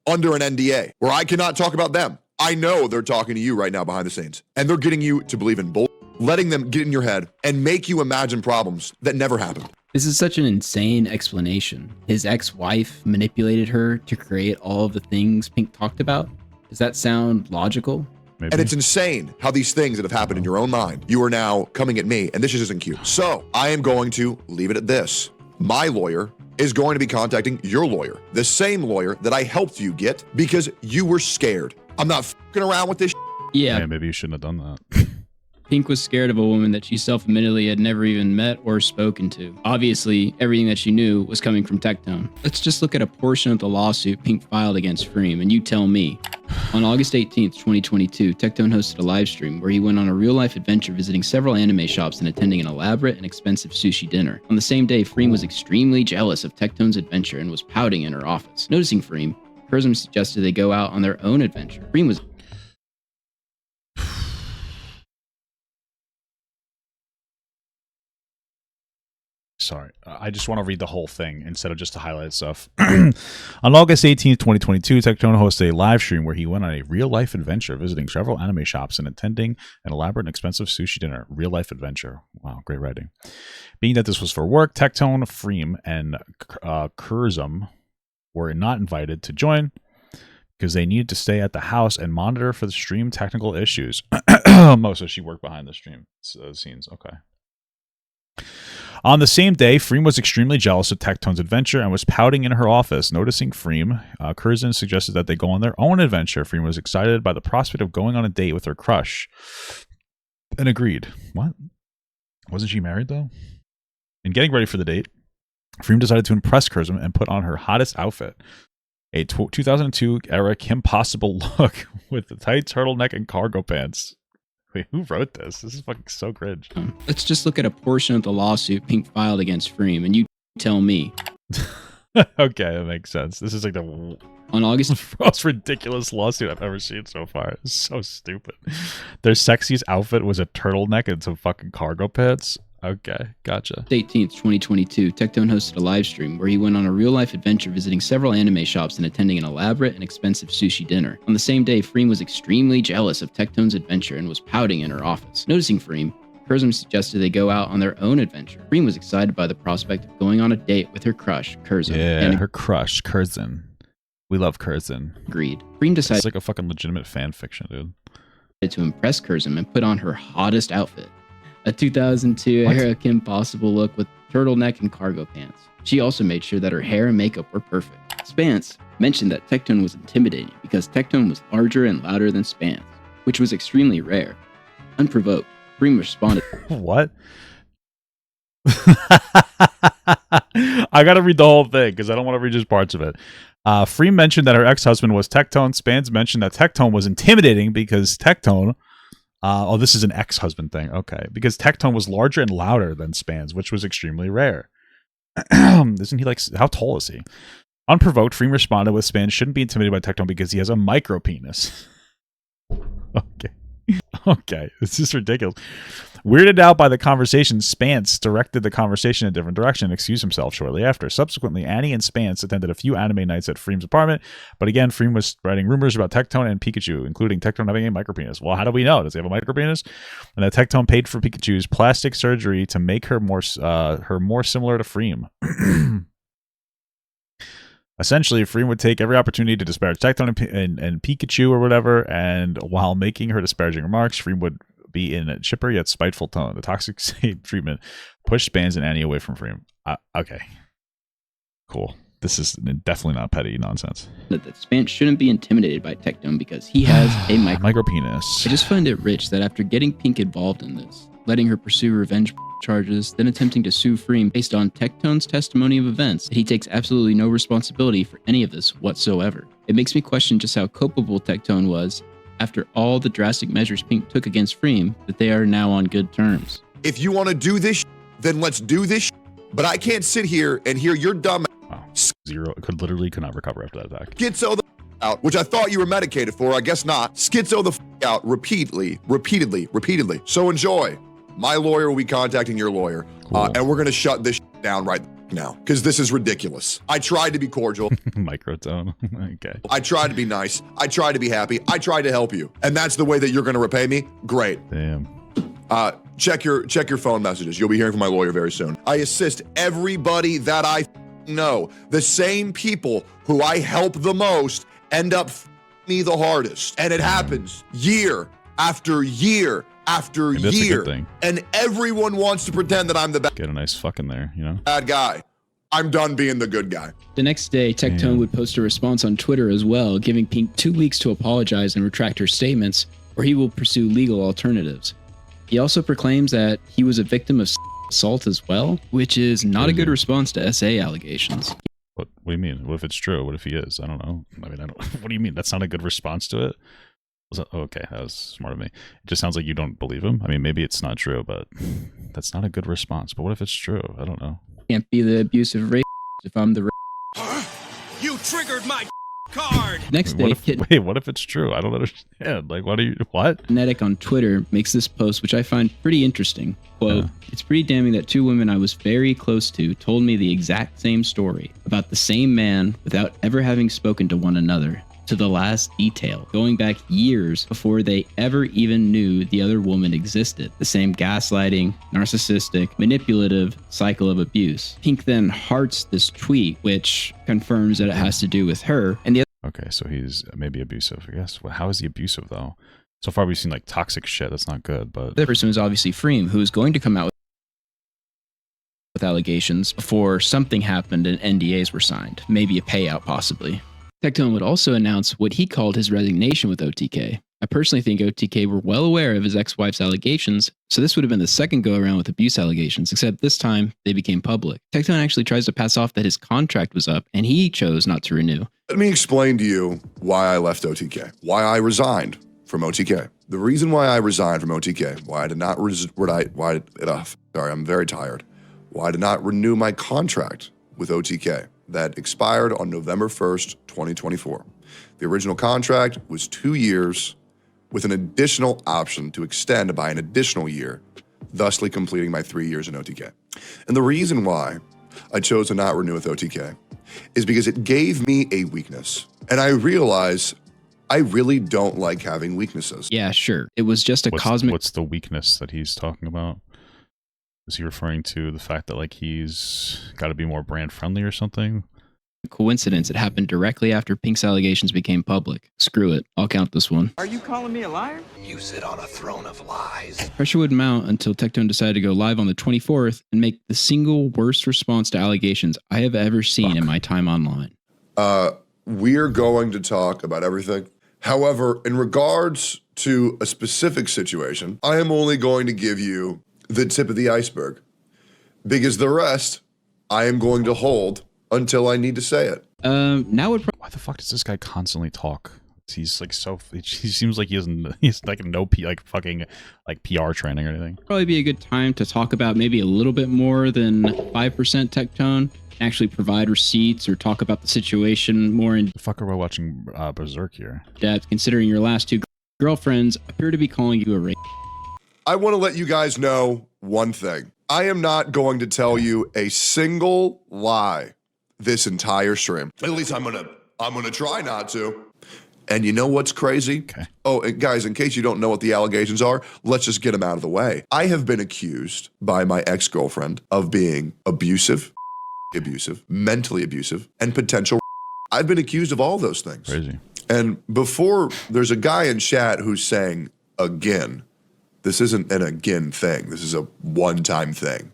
under an NDA where I cannot talk about them. I know they're talking to you right now behind the scenes, and they're getting you to believe in bull, letting them get in your head and make you imagine problems that never happened.
This is such an insane explanation. His ex-wife manipulated her to create all of the things Pink talked about. Does that sound logical?
Maybe.
And it's insane how these things that have happened in your own mind, you are now coming at me, and this just isn't cute. So I am going to leave it at this. My lawyer is going to be contacting your lawyer, the same lawyer that I helped you get because you were scared. I'm not fucking around with this.
Yeah,
maybe you shouldn't have done that.
Pink was scared of a woman that she self-admittedly had never even met or spoken to. Obviously, everything that she knew was coming from Tectone. Let's just look at a portion of the lawsuit Pink filed against Freem, and you tell me. On August 18th, 2022, Tectone hosted a live stream where he went on a real-life adventure visiting several anime shops and attending an elaborate and expensive sushi dinner. On the same day, Freem was extremely jealous of Tectone's adventure and was pouting in her office. Noticing Freem, Kurzum suggested they go out on their own adventure. Freem was
Sorry, I just want to read the whole thing instead of just the highlighted stuff. On August 18th, 2022, Tectone hosted a live stream where he went on a real-life adventure, visiting several anime shops and attending an elaborate and expensive sushi dinner. Real-life adventure. Wow, great writing. Being that this was for work, Tectone, Freem, and Kurzum were not invited to join. because they needed to stay at the house and monitor for the stream technical issues. So she worked behind the stream scenes. Okay. On the same day, Freem was extremely jealous of Tectone's adventure and was pouting in her office. Noticing Freem, Curzon suggested that they go on their own adventure. Freem was excited by the prospect of going on a date with her crush and agreed. What? Wasn't she married, though? In getting ready for the date, Freem decided to impress Curzon and put on her hottest outfit, a 2002 era Kim Possible look with the tight turtleneck and cargo pants. Wait, who wrote this? This is fucking so cringe.
Let's just look at a portion of the lawsuit Pink filed against Freem, and you tell me.
Okay, that makes sense. This is like the
on August
most ridiculous lawsuit I've ever seen so far. It's so stupid. Their sexiest outfit was a turtleneck and some fucking cargo pants. Okay, gotcha.
18th, 2022, Tectone hosted a live stream where he went on a real-life adventure visiting several anime shops and attending an elaborate and expensive sushi dinner. On the same day, Freem was extremely jealous of Tectone's adventure and was pouting in her office. Noticing Freem, Curzon suggested they go out on their own adventure. Freem was excited by the prospect of going on a date with her crush, Curzon.
Yeah,
and
her crush, Curzon. We love Curzon.
Agreed. Freem decided
it's like a fucking legitimate fan fiction, dude.
To impress Curzon and put on her hottest outfit. A 2002 era Kim Possible look with turtleneck and cargo pants. She also made sure that her hair and makeup were perfect. Spance mentioned that Tectone was intimidating because Tectone was larger and louder than Spance, which was extremely rare. Unprovoked, Freem responded.
What? I gotta read the whole thing because I don't want to read just parts of it. Freem mentioned that her ex-husband was Tectone. Spans mentioned that Tectone was intimidating because Tectone... oh, this is an ex-husband thing. Okay. Because Tectone was larger and louder than Spans, which was extremely rare. Isn't he like... How tall is he? Unprovoked, Freem responded with Spans shouldn't be intimidated by Tectone because he has a micro penis. Okay. Okay. This is ridiculous. Weirded out by the conversation, Spance directed the conversation in a different direction and excused himself shortly after. Subsequently, Annie and Spance attended a few anime nights at Freem's apartment, but again, Freem was spreading rumors about Tectone and Pikachu, including Tectone having a micropenis. Well, how do we know? Does he have a micropenis? And that Tectone paid for Pikachu's plastic surgery to make her more similar to Freem. Essentially, Freem would take every opportunity to disparage Tectone and Pikachu or whatever, and while making her disparaging remarks, Freem would be in a chipper yet spiteful tone. The toxic treatment pushed Spans and Annie away from Freem. Okay. Cool. This is definitely not petty nonsense.
That Spance shouldn't be intimidated by Tectone because he has a micro
penis.
I just find it rich that after getting Pink involved in this, letting her pursue revenge charges, then attempting to sue Freem based on Tectone's testimony of events, he takes absolutely no responsibility for any of this whatsoever. It makes me question just how culpable Tectone was after all the drastic measures Pink took against Freem, that they are now on good terms.
If you want to do this, then let's do this. But I can't sit here and hear your dumb
Zero could not recover after that attack.
Schizo the out, which I thought you were medicated for. I guess not. Schizo the out repeatedly. So enjoy. My lawyer will be contacting your lawyer,
cool.
And we're gonna shut this down right now because this is ridiculous. I tried to be cordial.
Microtone. Okay.
I tried to be nice. I tried to be happy. I tried to help you, and that's the way that you're gonna repay me. Great.
Damn.
Check your phone messages. You'll be hearing from my lawyer very soon. I assist everybody that I know. The same people who I help the most end up me the hardest, and it happens year after year after year. And everyone wants to pretend that I'm the
Get a nice fuck in there, you know?
bad guy. I'm done being the good guy.
The next day, Tectone would post a response on Twitter as well, giving Pink 2 weeks to apologize and retract her statements, or he will pursue legal alternatives. He also proclaims that he was a victim of assault as well, which is not a good response to SA allegations.
What do you mean? What if it's true? What if he is? I don't know. I mean, what do you mean? That's not a good response to it? Okay, that was smart of me. It just sounds like you don't believe him. I mean, maybe it's not true, but that's not a good response. But what if it's true? I don't know.
Can't be the abusive rape if I'm the
You triggered my card.
Next day,
what if it's true? I don't understand. Like, what?
Kinetic on Twitter makes this post, which I find pretty interesting. Quote, It's pretty damning that 2 women I was very close to told me the exact same story about the same man without ever having spoken to one another, to the last detail, going back years before they ever even knew the other woman existed. The same gaslighting, narcissistic, manipulative cycle of abuse. Pink then hearts this tweet, which confirms that it has to do with her. And the
Okay, so he's maybe abusive, I guess. Well, how is he abusive, though? So far, we've seen, like, toxic shit. That's not good, but...
The person was obviously Freem, who was going to come out with allegations before something happened and NDAs were signed. Maybe a payout, possibly. Tectone would also announce what he called his resignation with OTK. I personally think OTK were well aware of his ex-wife's allegations, so this would have been the second go-around with abuse allegations, except this time they became public. Tectone actually tries to pass off that his contract was up, and he chose not to renew.
Let me explain to you why I left OTK, why I resigned from OTK. The reason why I resigned from OTK, why I did not sorry, I'm very tired. Why I did not renew my contract with OTK that expired on November 1st, 2024. The original contract was 2 years with an additional option to extend by an additional year, thusly completing my 3 years in OTK. And the reason why I chose to not renew with OTK is because it gave me a weakness. And I realize I really don't like having weaknesses.
Yeah, sure. It was just a cosmic...
What's the weakness that he's talking about? Is he referring to the fact that, like, he's got to be more brand friendly or something?
coincidence. It happened directly after Pink's allegations became public. Screw it. I'll count this one.
Are you calling me a liar?
You sit on a throne of lies.
Pressure would mount until Tectone decided to go live on the 24th and make the single worst response to allegations I have ever seen in my time online.
We're going to talk about everything. However, in regards to a specific situation, I am only going to give you the tip of the iceberg, because the rest I am going to hold until I need to say it.
Now would
why the fuck does this guy constantly talk? He's like so. He seems like he's like no fucking PR training or anything.
Probably be a good time to talk about maybe a little bit more than 5% Tectone. Actually provide receipts or talk about the situation more in
the fuck are we watching Berserk here?
Depth, considering your last two girlfriends appear to be calling you a rape.
I want to let you guys know one thing. I am not going to tell you a single lie this entire stream. At least I'm gonna try not to. And you know what's crazy?
Okay.
Oh, and guys, in case you don't know what the allegations are, let's just get them out of the way. I have been accused by my ex-girlfriend of being abusive, mentally abusive, and potential. I've been accused of all those things.
Crazy.
And before, there's a guy in chat who's saying, again, this isn't an again thing. This is a one-time thing.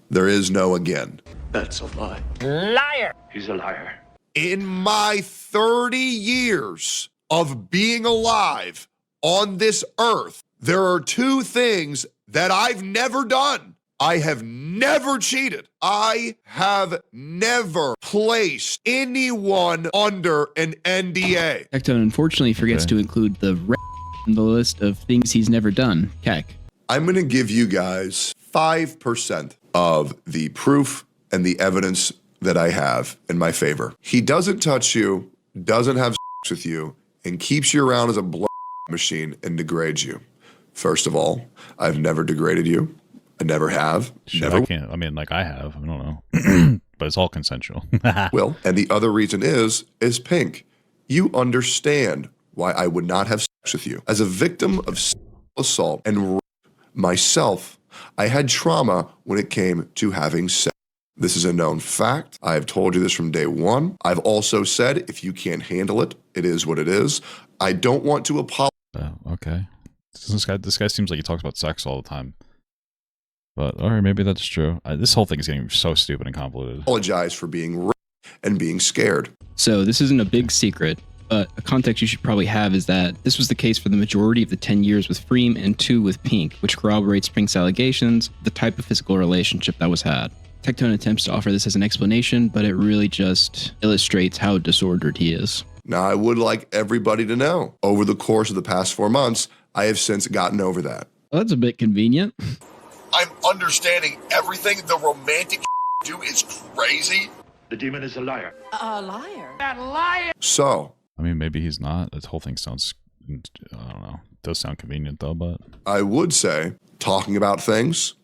There is no again.
That's a lie.
Liar!
He's a liar.
In my 30 years of being alive on this earth, there are two things that I've never done. I have never cheated. I have never placed anyone under an NDA.
Tectone unfortunately forgets to include the in the list of things he's never done. Keck.
I'm going to give you guys 5% of the proof and the evidence that I have in my favor. He doesn't touch you, doesn't have sex with you, and keeps you around as a blood machine and degrades you. First of all, I've never degraded you. I never have.
Shit,
never.
I can't. I mean, like I have. I don't know. But it's all consensual.
Will. And the other reason is Pink. You understand why I would not have sex with you. As a victim of assault and rape myself, I had trauma when it came to having sex. This is a known fact. I have told you this from day one. I've also said, if you can't handle it, it is what it is. I don't want to apologize.
Okay. This guy seems like he talks about sex all the time. But, all right, maybe that's true. This whole thing is getting so stupid and convoluted.
Apologize for being raped and being scared.
So this isn't a big secret, but a context you should probably have is that this was the case for the majority of the 10 years with Freem and 2 with Pink, which corroborates Pink's allegations, the type of physical relationship that was had. Tectone attempts to offer this as an explanation, but it really just illustrates how disordered he is.
Now, I would like everybody to know, over the course of the past 4 months, I have since gotten over that.
Well, that's a bit convenient.
I'm understanding everything the romantic do is crazy.
The demon is a liar.
A liar?
That liar!
So,
I mean, maybe he's not. This whole thing sounds, I don't know. It does sound convenient, though, but...
I would say talking about things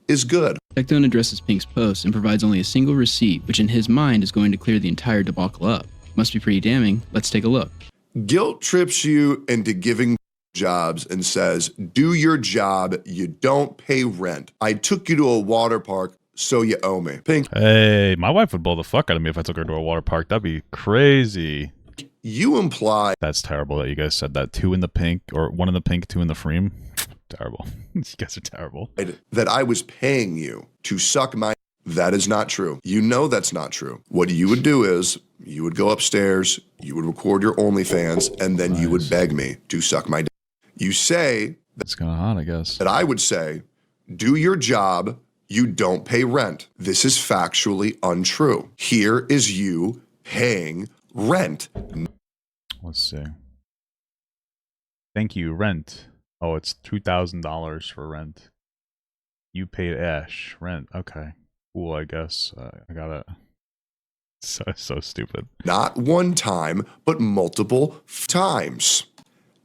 is good.
Tectone addresses Pink's post and provides only a single receipt, which in his mind is going to clear the entire debacle up. Must be pretty damning. Let's take a look.
Guilt trips you into giving jobs and says, do your job, you don't pay rent. I took you to a water park, so you owe me. Pink.
Hey, my wife would blow the fuck out of me if I took her to a water park. That'd be crazy.
you imply
That's terrible that you guys said that. 2 in the pink, or 1 in the pink, 2 in the frame. Terrible. You guys are terrible.
that I was paying you to suck my. That is not true. You know that's not true. What you would do is you would go upstairs, you would record your OnlyFans, and then you would beg me to suck my dick. You say
that's kind of hot, I guess.
That I would say, do your job, you don't pay rent. This is factually untrue. Here is you paying rent.
Let's see. Thank you, rent. Oh, it's $2,000 for rent. You paid Ash rent. Okay, cool. I guess I got it. So stupid.
Not one time, but multiple times.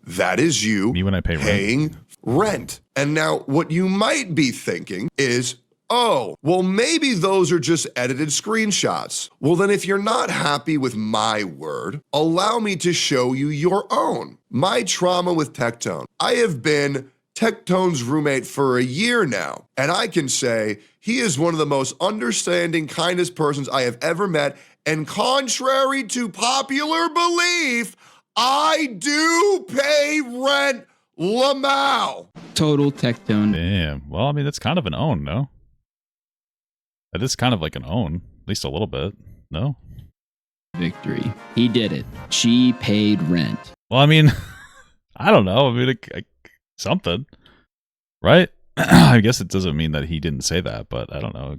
That is you
Me when I pay
paying rent. And now what you might be thinking is, oh, well, maybe those are just edited screenshots. Well, then if you're not happy with my word, allow me to show you your own. My trauma with Tectone. I have been Tectone's roommate for a year now, and I can say he is one of the most understanding, kindest persons I have ever met, and contrary to popular belief, I do pay rent, Lamau.
Total Tectone.
Damn. Well, I mean, that's kind of an own, no? That is kind of like an own, at least a little bit, no?
Victory. He did it. She paid rent.
Well, I mean, I don't know. I mean, something, right? I guess it doesn't mean that he didn't say that, but I don't know.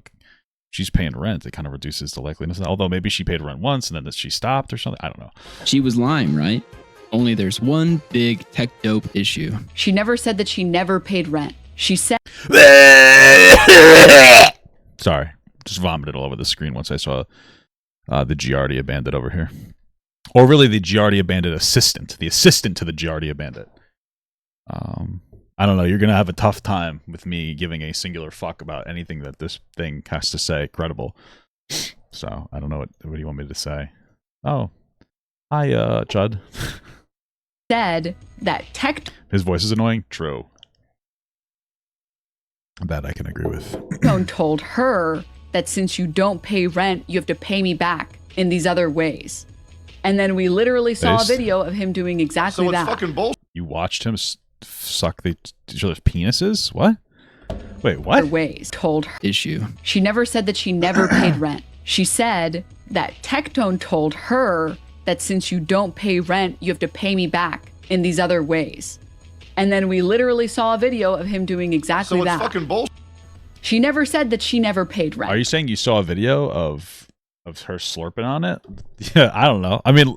She's paying rent. It kind of reduces the likeliness. Although maybe she paid rent once and then she stopped or something. I don't know.
She was lying, right? Only there's one big tech dope issue.
She never said that she never paid rent. She said.
Sorry. Just vomited all over the screen once I saw the Giardia bandit over here. Or really the Giardia bandit assistant. The assistant to the Giardia bandit. I don't know. You're going to have a tough time with me giving a singular fuck about anything that this thing has to say credible. So, I don't know. What do you want me to say? Oh. Hi, Chud.
Said that
His voice is annoying? True. That I can agree with.
Tectone told her that since you don't pay rent, you have to pay me back in these other ways. And then we literally saw a video of him doing exactly
So it's
that.
fucking bullshit.
You watched him suck each other's penises? What? Wait, what?
Other ways. Told her.
Issue.
She never said that she never paid rent. She said that Tectone told her that since you don't pay rent, you have to pay me back in these other ways. And then we literally saw a video of him doing exactly
So it's
that.
fucking bullshit.
She never said that she never paid rent.
Are you saying you saw a video of her slurping on it? Yeah, I don't know. I mean,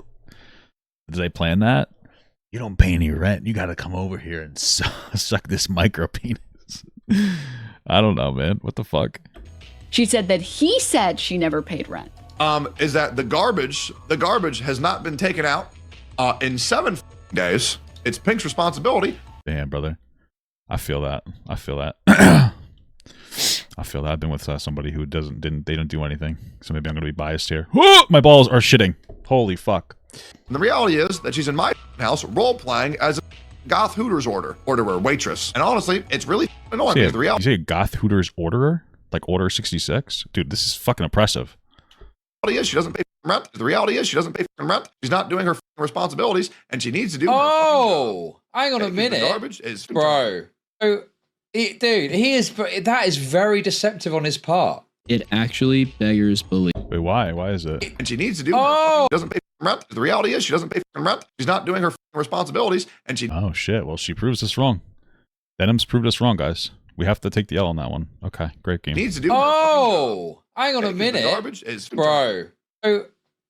did they plan that? You don't pay any rent. You got to come over here and suck this micro penis. I don't know, man. What the fuck?
She said that he said she never paid rent.
Is that the garbage has not been taken out in 7 days. It's Pink's responsibility.
Damn, brother. I feel that. I feel that. I feel that. I've been with somebody who they don't do anything. So maybe I'm going to be biased here. My balls are shitting. Holy fuck.
And the reality is that she's in my house role-playing as a goth Hooters orderer, waitress. And honestly, it's really annoying.
You
The reality
say a goth Hooters orderer? Like Order 66? Dude, this is fucking oppressive.
is she doesn't pay rent. The reality is she doesn't pay rent. She's not doing her responsibilities, and she needs to do.
Oh, hang on a minute,
garbage is
bro. Oh, dude, that is very deceptive on his part.
It actually beggars belief.
Wait, why? Why is it?
And she needs to do. She doesn't pay rent. The reality is she doesn't pay rent. She's not doing her responsibilities, and she.
Oh shit! Well, she proves us wrong. Denim's proved us wrong, guys. We have to take the L on that one. Okay, great game.
Needs to do.
Oh, hang on a minute,
garbage is
bro. Oh,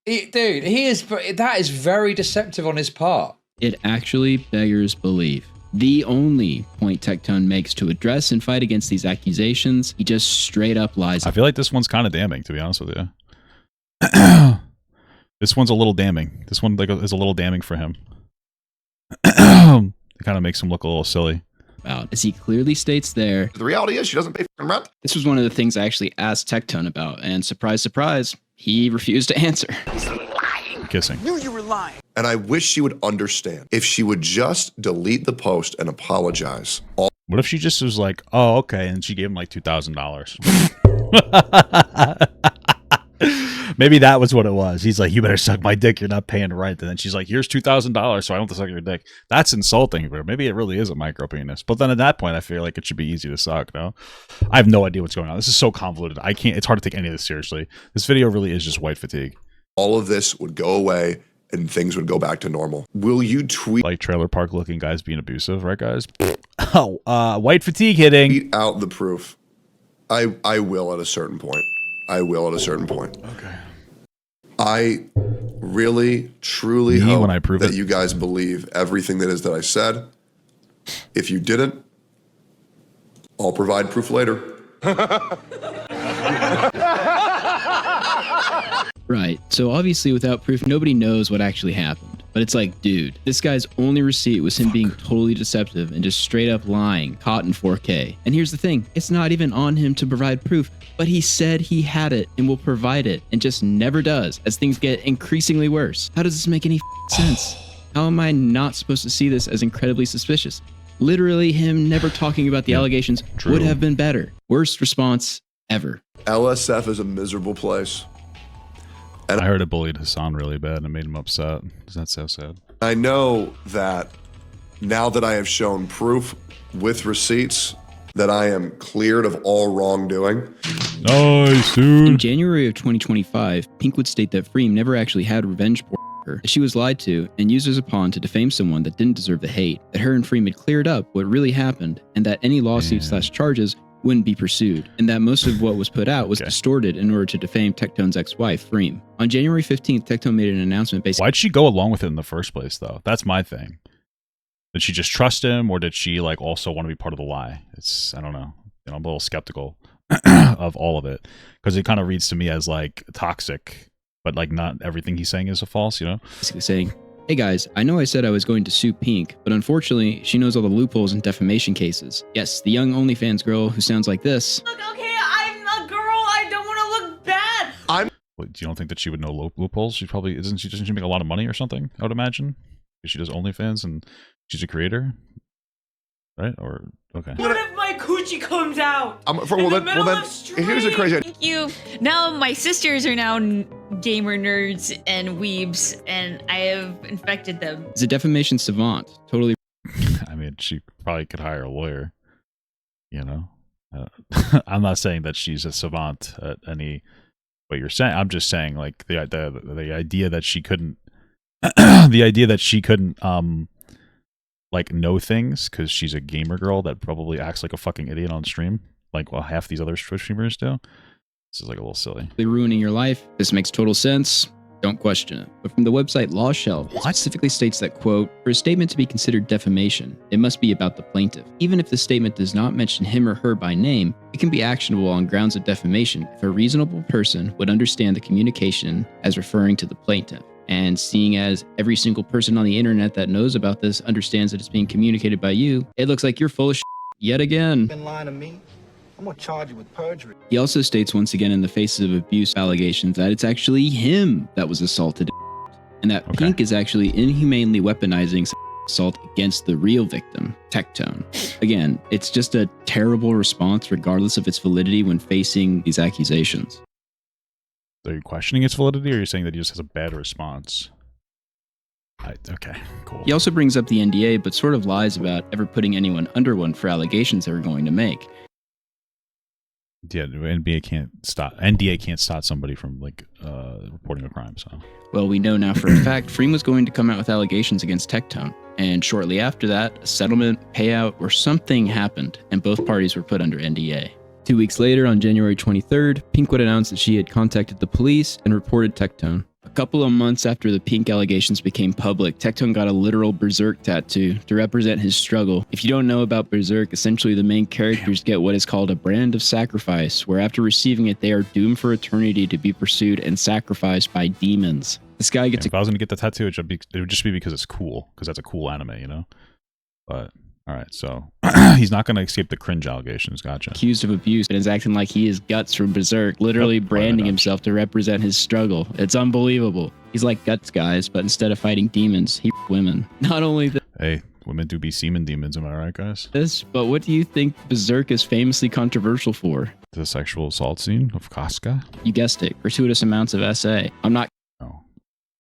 dude, that is very deceptive on his part.
It actually beggars belief. The only point Tectone makes to address and fight against these accusations, he just straight up lies.
I feel like this one's kind of damning, to be honest with you. This one's a little damning. This one is a little damning for him. It kind of makes him look a little silly.
As he clearly states there.
The reality is she doesn't pay rent.
This was one of the things I actually asked Tectone about, and surprise, surprise, he refused to answer.
Kissing.
Knew you were lying.
And I wish she would understand. If she would just delete the post and apologize.
What if she just was like, oh, okay, and she gave him like $2,000? Maybe that was what it was. He's like, you better suck my dick. You're not paying rent. And then she's like, here's $2,000, so I don't have to suck your dick. That's insulting. But maybe it really is a micro penis. But then at that point, I feel like it should be easy to suck. No, I have no idea what's going on. This is so convoluted. I can't. It's hard to take any of this seriously. This video really is just white fatigue.
All of this would go away and things would go back to normal. Will you tweet
like trailer park looking guys being abusive, right, guys? Oh, white fatigue hitting.
out the proof? I will at a certain point. I will at a certain point.
Okay.
I really, truly
Me,
hope
when I prove
that
it.
you guys believe everything that is that I said. If you didn't, I'll provide proof later.
Right. So obviously without proof, nobody knows what actually happened. But it's like, dude, this guy's only receipt was him being totally deceptive and just straight up lying, caught in 4K. And here's the thing, it's not even on him to provide proof, but he said he had it and will provide it and just never does as things get increasingly worse. How does this make any sense? How am I not supposed to see this as incredibly suspicious? Literally him never talking about the allegations would have been better. Worst response ever.
LSF is a miserable place.
I heard it bullied Hassan really bad and it made him upset. That's so sad.
I know that now that I have shown proof with receipts that I am cleared of all wrongdoing.
Nice, dude.
In January of 2025, Pink would state that Freem never actually had revenge porn for her, that she was lied to and used as a pawn to defame someone that didn't deserve the hate, that her and Freem had cleared up what really happened, and that any lawsuits/charges wouldn't be pursued, and that most of what was put out was distorted in order to defame Tectone's ex-wife, Freem. On January 15th, Tectone made an announcement basically—
Why'd she go along with it in the first place, though? That's my thing. Did she just trust him, or did she like also want to be part of the lie? It's, I don't know. You know, I'm a little skeptical of all of it because it kind of reads to me as like toxic, but like not everything he's saying is a false. You know,
basically saying, "Hey guys, I know I said I was going to sue Pink, but unfortunately, she knows all the loopholes in defamation cases. Yes, the young OnlyFans girl who sounds like this."
Look, okay, I'm a girl. I don't want to look bad.
Wait, do you don't think that she would know loopholes? She probably doesn't she make a lot of money or something? I would imagine because she does OnlyFans and she's a creator, right? Or okay.
What if my coochie comes out?
Here's a crazy.
Thank you. Now my sisters are now gamer nerds and weebs, and I have infected them.
He's a defamation savant. Totally.
I mean, she probably could hire a lawyer. You know, I'm not saying that she's a savant at any. What you're saying, I'm just saying like the idea that she couldn't, the idea that she couldn't like know things because she's a gamer girl that probably acts like a fucking idiot on stream, like well half these other Twitch streamers do. This is like a little silly.
Ruining your life. This makes total sense. Don't question it. But from the website Law Shelf, it specifically states that, quote, for a statement to be considered defamation, it must be about the plaintiff. Even if the statement does not mention him or her by name, it can be actionable on grounds of defamation if a reasonable person would understand the communication as referring to the plaintiff. And seeing as every single person on the internet that knows about this understands that it's being communicated by you, it looks like you're full of shit yet again.
Been lying to me. I'm gonna charge you with perjury.
He also states once again in the faces of abuse allegations that it's actually him that was assaulted, and that Pink is actually inhumanely weaponizing assault against the real victim, Tectone. Again, it's just a terrible response regardless of its validity when facing these accusations.
Are you questioning its validity, or are you saying that he just has a bad response? Okay, cool.
He also brings up the NDA, but sort of lies about ever putting anyone under one for allegations they were going to make.
Yeah, NDA can't stop somebody from like reporting a crime. So,
well, we know now for a fact Freem was going to come out with allegations against Tectone, and shortly after that, a settlement, payout, or something happened, and both parties were put under NDA. 2 weeks later, on January 23rd, Pink would announce that she had contacted the police and reported Tectone. A couple of months after the Pink allegations became public, Tectone got a literal Berserk tattoo to represent his struggle. If you don't know about Berserk, essentially the main characters get what is called a brand of sacrifice, where after receiving it, they are doomed for eternity to be pursued and sacrificed by demons. This guy gets
if I was going to get the tattoo, it would just be because it's cool, because that's a cool anime, you know? But, all right, so he's not going to escape the cringe allegations, gotcha.
Accused of abuse and is acting like he is Guts from Berserk, literally branding himself to represent his struggle. It's unbelievable. He's like Guts, guys, but instead of fighting demons, he women. Not only that.
Hey, Women do be semen demons, am I right, guys?
But what do you think Berserk is famously controversial for?
The sexual assault scene of Casca?
You guessed it. Gratuitous amounts of SA. I'm not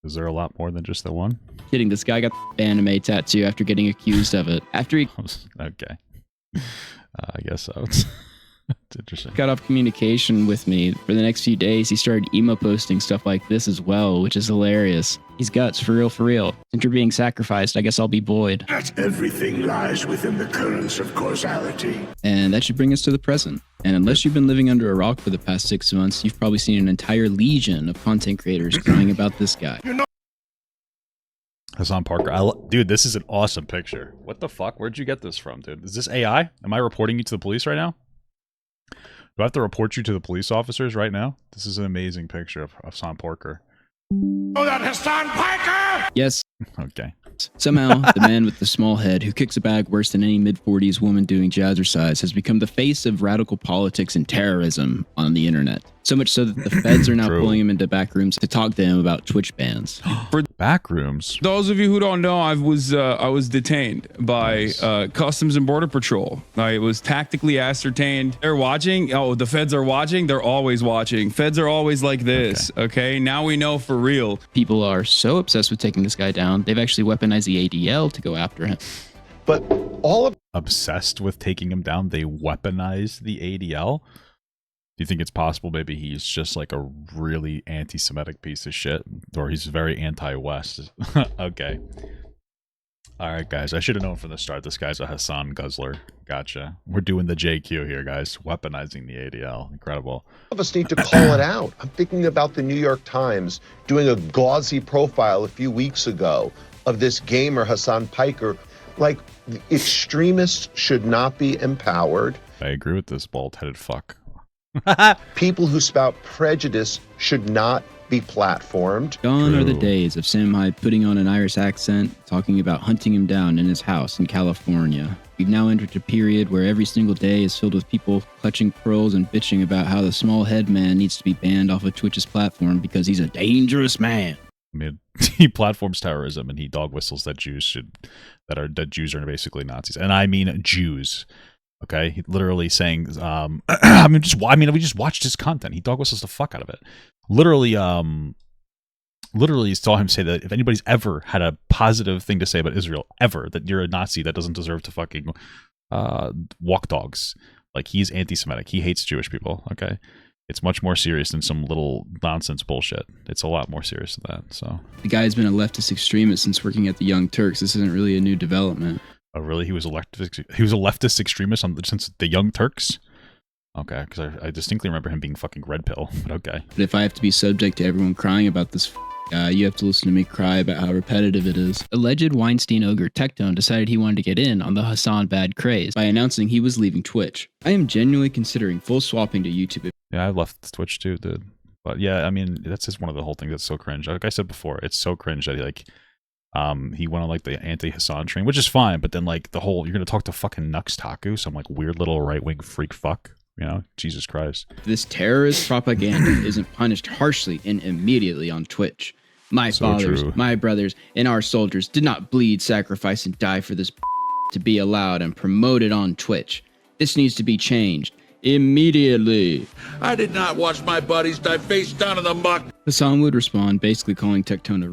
Is there a lot more than just the one?
kidding. This guy got the anime tattoo after getting accused of it. After he
Okay. I guess so. It's interesting.
got off communication with me for the next few days, he started emo posting stuff like this as well, which is hilarious. He's guts, for real, for real. Since you're being sacrificed, I guess I'll be Boyd.
Everything lies within the currents of causality.
And that should bring us to the present. And unless you've been living under a rock for the past 6 months, you've probably seen an entire legion of content creators crying about this guy.
Hassan Parker. Dude, this is an awesome picture. What the fuck? Where'd you get this from, dude? Is this AI? Am I reporting you to the police right now? Do I have to report you to the police officers right now? This is an amazing picture of Hassan Parker.
Oh, that Hassan Parker!
Yes.
Okay.
Somehow, the man with the small head who kicks a bag worse than any mid-40s woman doing jazzercise has become the face of radical politics and terrorism on the internet. So much so that the feds are now pulling him into back rooms to talk to him about Twitch bans.
For back rooms?
Those of you who don't know, I was detained by Customs and Border Patrol. I was tactically ascertained. They're watching. Oh, the feds are watching. They're always watching. Feds are always like this. Okay, now we know for real.
People are so obsessed with taking this guy down, they've actually weaponized the ADL to go after him.
But all of obsessed with taking him down, they weaponize the ADL. Do you think it's possible maybe he's just like a really anti-Semitic piece of shit, or he's very anti-West? Okay. All right, guys. I should have known from the start this guy's a Hassan Guzzler. Gotcha. We're doing the JQ here, guys. Weaponizing the ADL. Incredible.
All of us need to call it out. I'm thinking about the New York Times doing a gauzy profile a few weeks ago of this gamer, Hassan Piker. Like, extremists should not be empowered.
I agree with this bald-headed fuck.
People who spout prejudice should not be platformed.
Gone are the days of Sam Hyde putting on an Irish accent, talking about hunting him down in his house in California. We've now entered a period where every single day is filled with people clutching pearls and bitching about how the small head man needs to be banned off of Twitch's platform because he's a dangerous man.
I mean, he platforms terrorism and he dog whistles that Jews are basically Nazis, and I mean Jews. Okay, he literally saying, we just watched his content. He dog whistles the fuck out of it. Literally saw him say that if anybody's ever had a positive thing to say about Israel, ever, that you're a Nazi that doesn't deserve to fucking walk dogs. Like, he's anti-Semitic. He hates Jewish people. Okay, it's much more serious than some little nonsense bullshit. It's a lot more serious than that. So
the guy's been a leftist extremist since working at the Young Turks. This isn't really a new development.
Oh, really? He was a leftist extremist since the Young Turks? Okay, because I distinctly remember him being fucking red pill, but okay.
But if I have to be subject to everyone crying about this guy, you have to listen to me cry about how repetitive it is. Alleged Weinstein ogre Tectone decided he wanted to get in on the Hassan bad craze by announcing he was leaving Twitch. I am genuinely considering full swapping to YouTube.
Yeah, I left Twitch too, dude. But yeah, I mean, that's just one of the whole things that's so cringe. Like I said before, it's so cringe that he went on like the anti-Hassan train, which is fine, but then like the whole, you're gonna talk to fucking Nux Taku, some like weird little right-wing freak fuck, you know? Jesus Christ.
This terrorist propaganda isn't punished harshly and immediately on Twitch. My fathers, my brothers, and our soldiers did not bleed, sacrifice, and die for this to be allowed and promoted on Twitch. This needs to be changed immediately.
I did not watch my buddies die face down in the muck.
Hassan would respond, basically calling Tectone a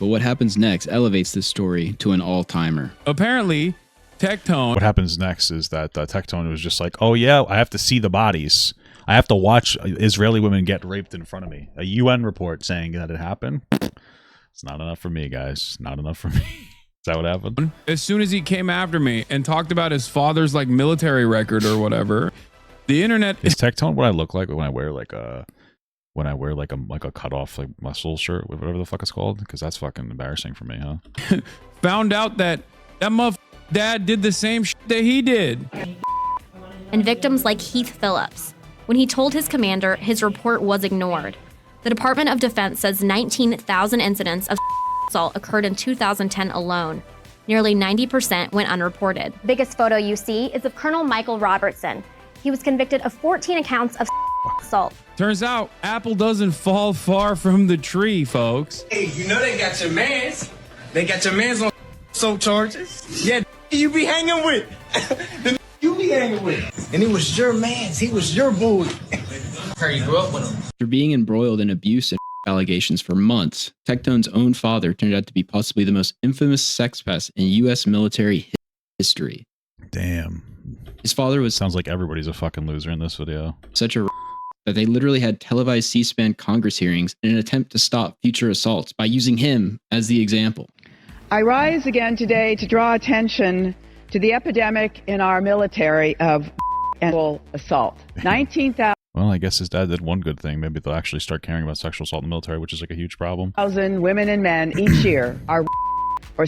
but what happens next elevates this story to an all-timer.
Apparently, Tectone...
What happens next is that Tectone was just like, oh yeah, I have to see the bodies. I have to watch Israeli women get raped in front of me. A UN report saying that it happened. It's not enough for me, guys. Not enough for me. Is that what happened?
As soon as he came after me and talked about his father's like military record or whatever, the internet...
Is Tectone what I look like when I wear like a... cut off like muscle shirt, whatever the fuck it's called, because that's fucking embarrassing for me, huh?
Found out that dad did the same shit that he did.
And victims like Heath Phillips. When he told his commander, his report was ignored. The Department of Defense says 19,000 incidents of assault occurred in 2010 alone. Nearly 90% went unreported.
The biggest photo you see is of Colonel Michael Robertson. He was convicted of 14 accounts of assault.
Turns out apple doesn't fall far from the tree, folks.
Hey, you know they got your mans. They got your mans on assault charges. Yeah.
you be hanging with? The you be hanging with. And it was your man's. He was your boy. You grew up with him.
After being embroiled in abuse and allegations for months, Tectone's own father turned out to be possibly the most infamous sex pest in U.S. military history.
Damn.
His father was...
Sounds like everybody's a fucking loser in this video.
Such a that they literally had televised C-SPAN Congress hearings in an attempt to stop future assaults by using him as the example.
I rise again today to draw attention to the epidemic in our military of assault. 19,000
Well, I guess his dad did one good thing. Maybe they'll actually start caring about sexual assault in the military, which is like a huge problem.
women and men each year are or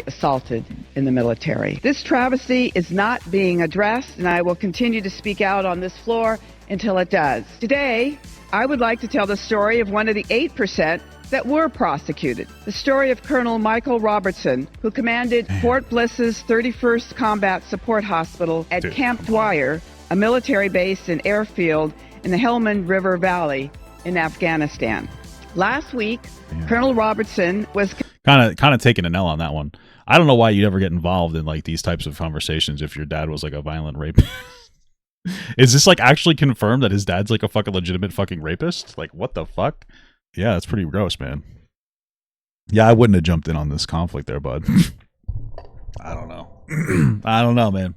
assaulted in the military. This travesty is not being addressed, and I will continue to speak out on this floor until it does. Today, I would like to tell the story of one of the 8% that were prosecuted. The story of Colonel Michael Robertson, who commanded Fort Bliss's 31st Combat Support Hospital at Camp Dwyer, a military base and airfield in the Helmand River Valley in Afghanistan. Last week, Colonel Robertson was
kind of taking an L on that one. I don't know why you'd ever get involved in like these types of conversations if your dad was like a violent rapist. Is this like actually confirmed that his dad's like a fucking legitimate fucking rapist? Like what the fuck? Yeah, that's pretty gross, man. Yeah, I wouldn't have jumped in on this conflict there, bud. I don't know. I don't know, man.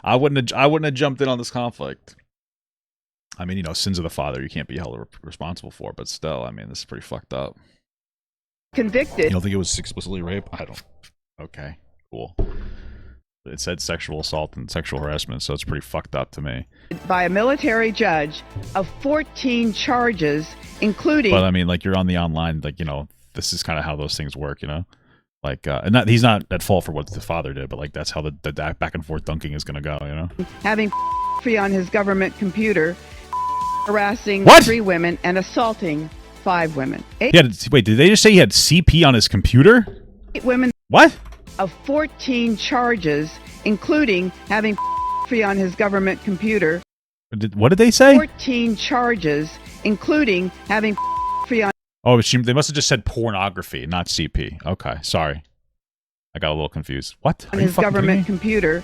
I wouldn't have jumped in on this conflict. I mean, you know, sins of the father you can't be held responsible for, but still, I mean, this is pretty fucked up.
convicted.
You don't think it was explicitly rape? I don't. Okay, cool. It said sexual assault and sexual harassment, so it's pretty fucked up to me.
By a military judge of 14 charges, including...
But I mean, like, you're on the online, like, you know, this is kind of how those things work, you know? Like, and not, he's not at fault for what the father did, but, like, that's how the back and forth dunking is going to go, you know?
Having free on his government computer, harassing 3 women and assaulting 5 women.
Wait, did they just say he had CP on his computer?
8 women...
What?
Of 14 charges, including having free on his government computer.
What did they say?
14 charges, including having free on...
Oh, they must have just said pornography, not CP. Okay, sorry. I got a little confused. What?
On his government computer,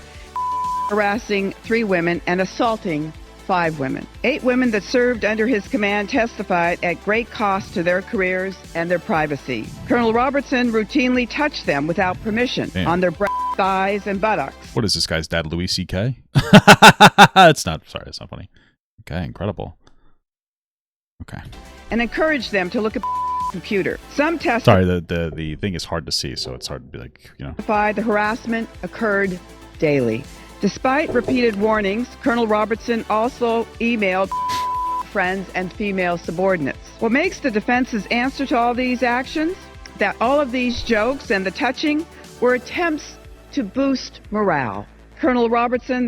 harassing 3 women and assaulting 5 women. 8 women that served under his command testified at great cost to their careers and their privacy. Colonel Robertson routinely touched them without permission on their breasts, thighs, and buttocks.
What is this guy's dad, Louis C.K.? That's not funny. Okay, incredible. Okay.
And encouraged them to look at computer. Some testified.
Sorry, the thing is hard to see, so it's hard to be like, you know.
The harassment occurred daily. Despite repeated warnings, Colonel Robertson also emailed friends and female subordinates. What makes the defense's answer to all these actions? That all of these jokes and the touching were attempts to boost morale. Colonel Robertson,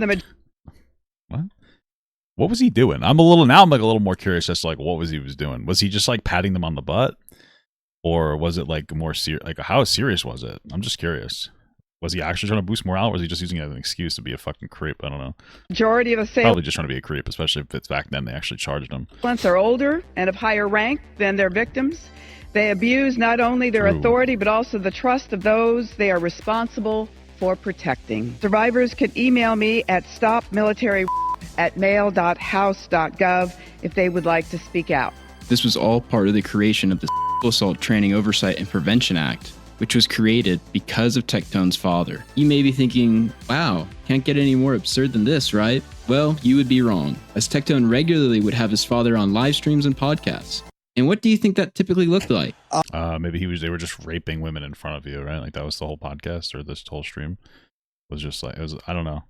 What was he doing? I'm a little more curious as to like what he was doing. Was he just like patting them on the butt? Or was it like more serious? Like how serious was it? I'm just curious. Was he actually trying to boost morale, or was he just using it as an excuse to be a fucking creep? I don't know.
Majority of assailants
probably just trying to be a creep, especially if it's back then they actually charged him.
Are older and of higher rank than their victims. They abuse not only their authority, but also the trust of those they are responsible for protecting. Survivors can email me at stopmilitary@mail.house.gov if they would like to speak out.
This was all part of the creation of the Sexual Assault Training Oversight and Prevention Act, which was created because of Tectone's father. You may be thinking, wow, can't get any more absurd than this, right? Well, you would be wrong, as Tectone regularly would have his father on live streams and podcasts. And what do you think that typically looked like?
Maybe they were just raping women in front of you, right? Like that was the whole podcast, or this whole stream was just like, I don't know.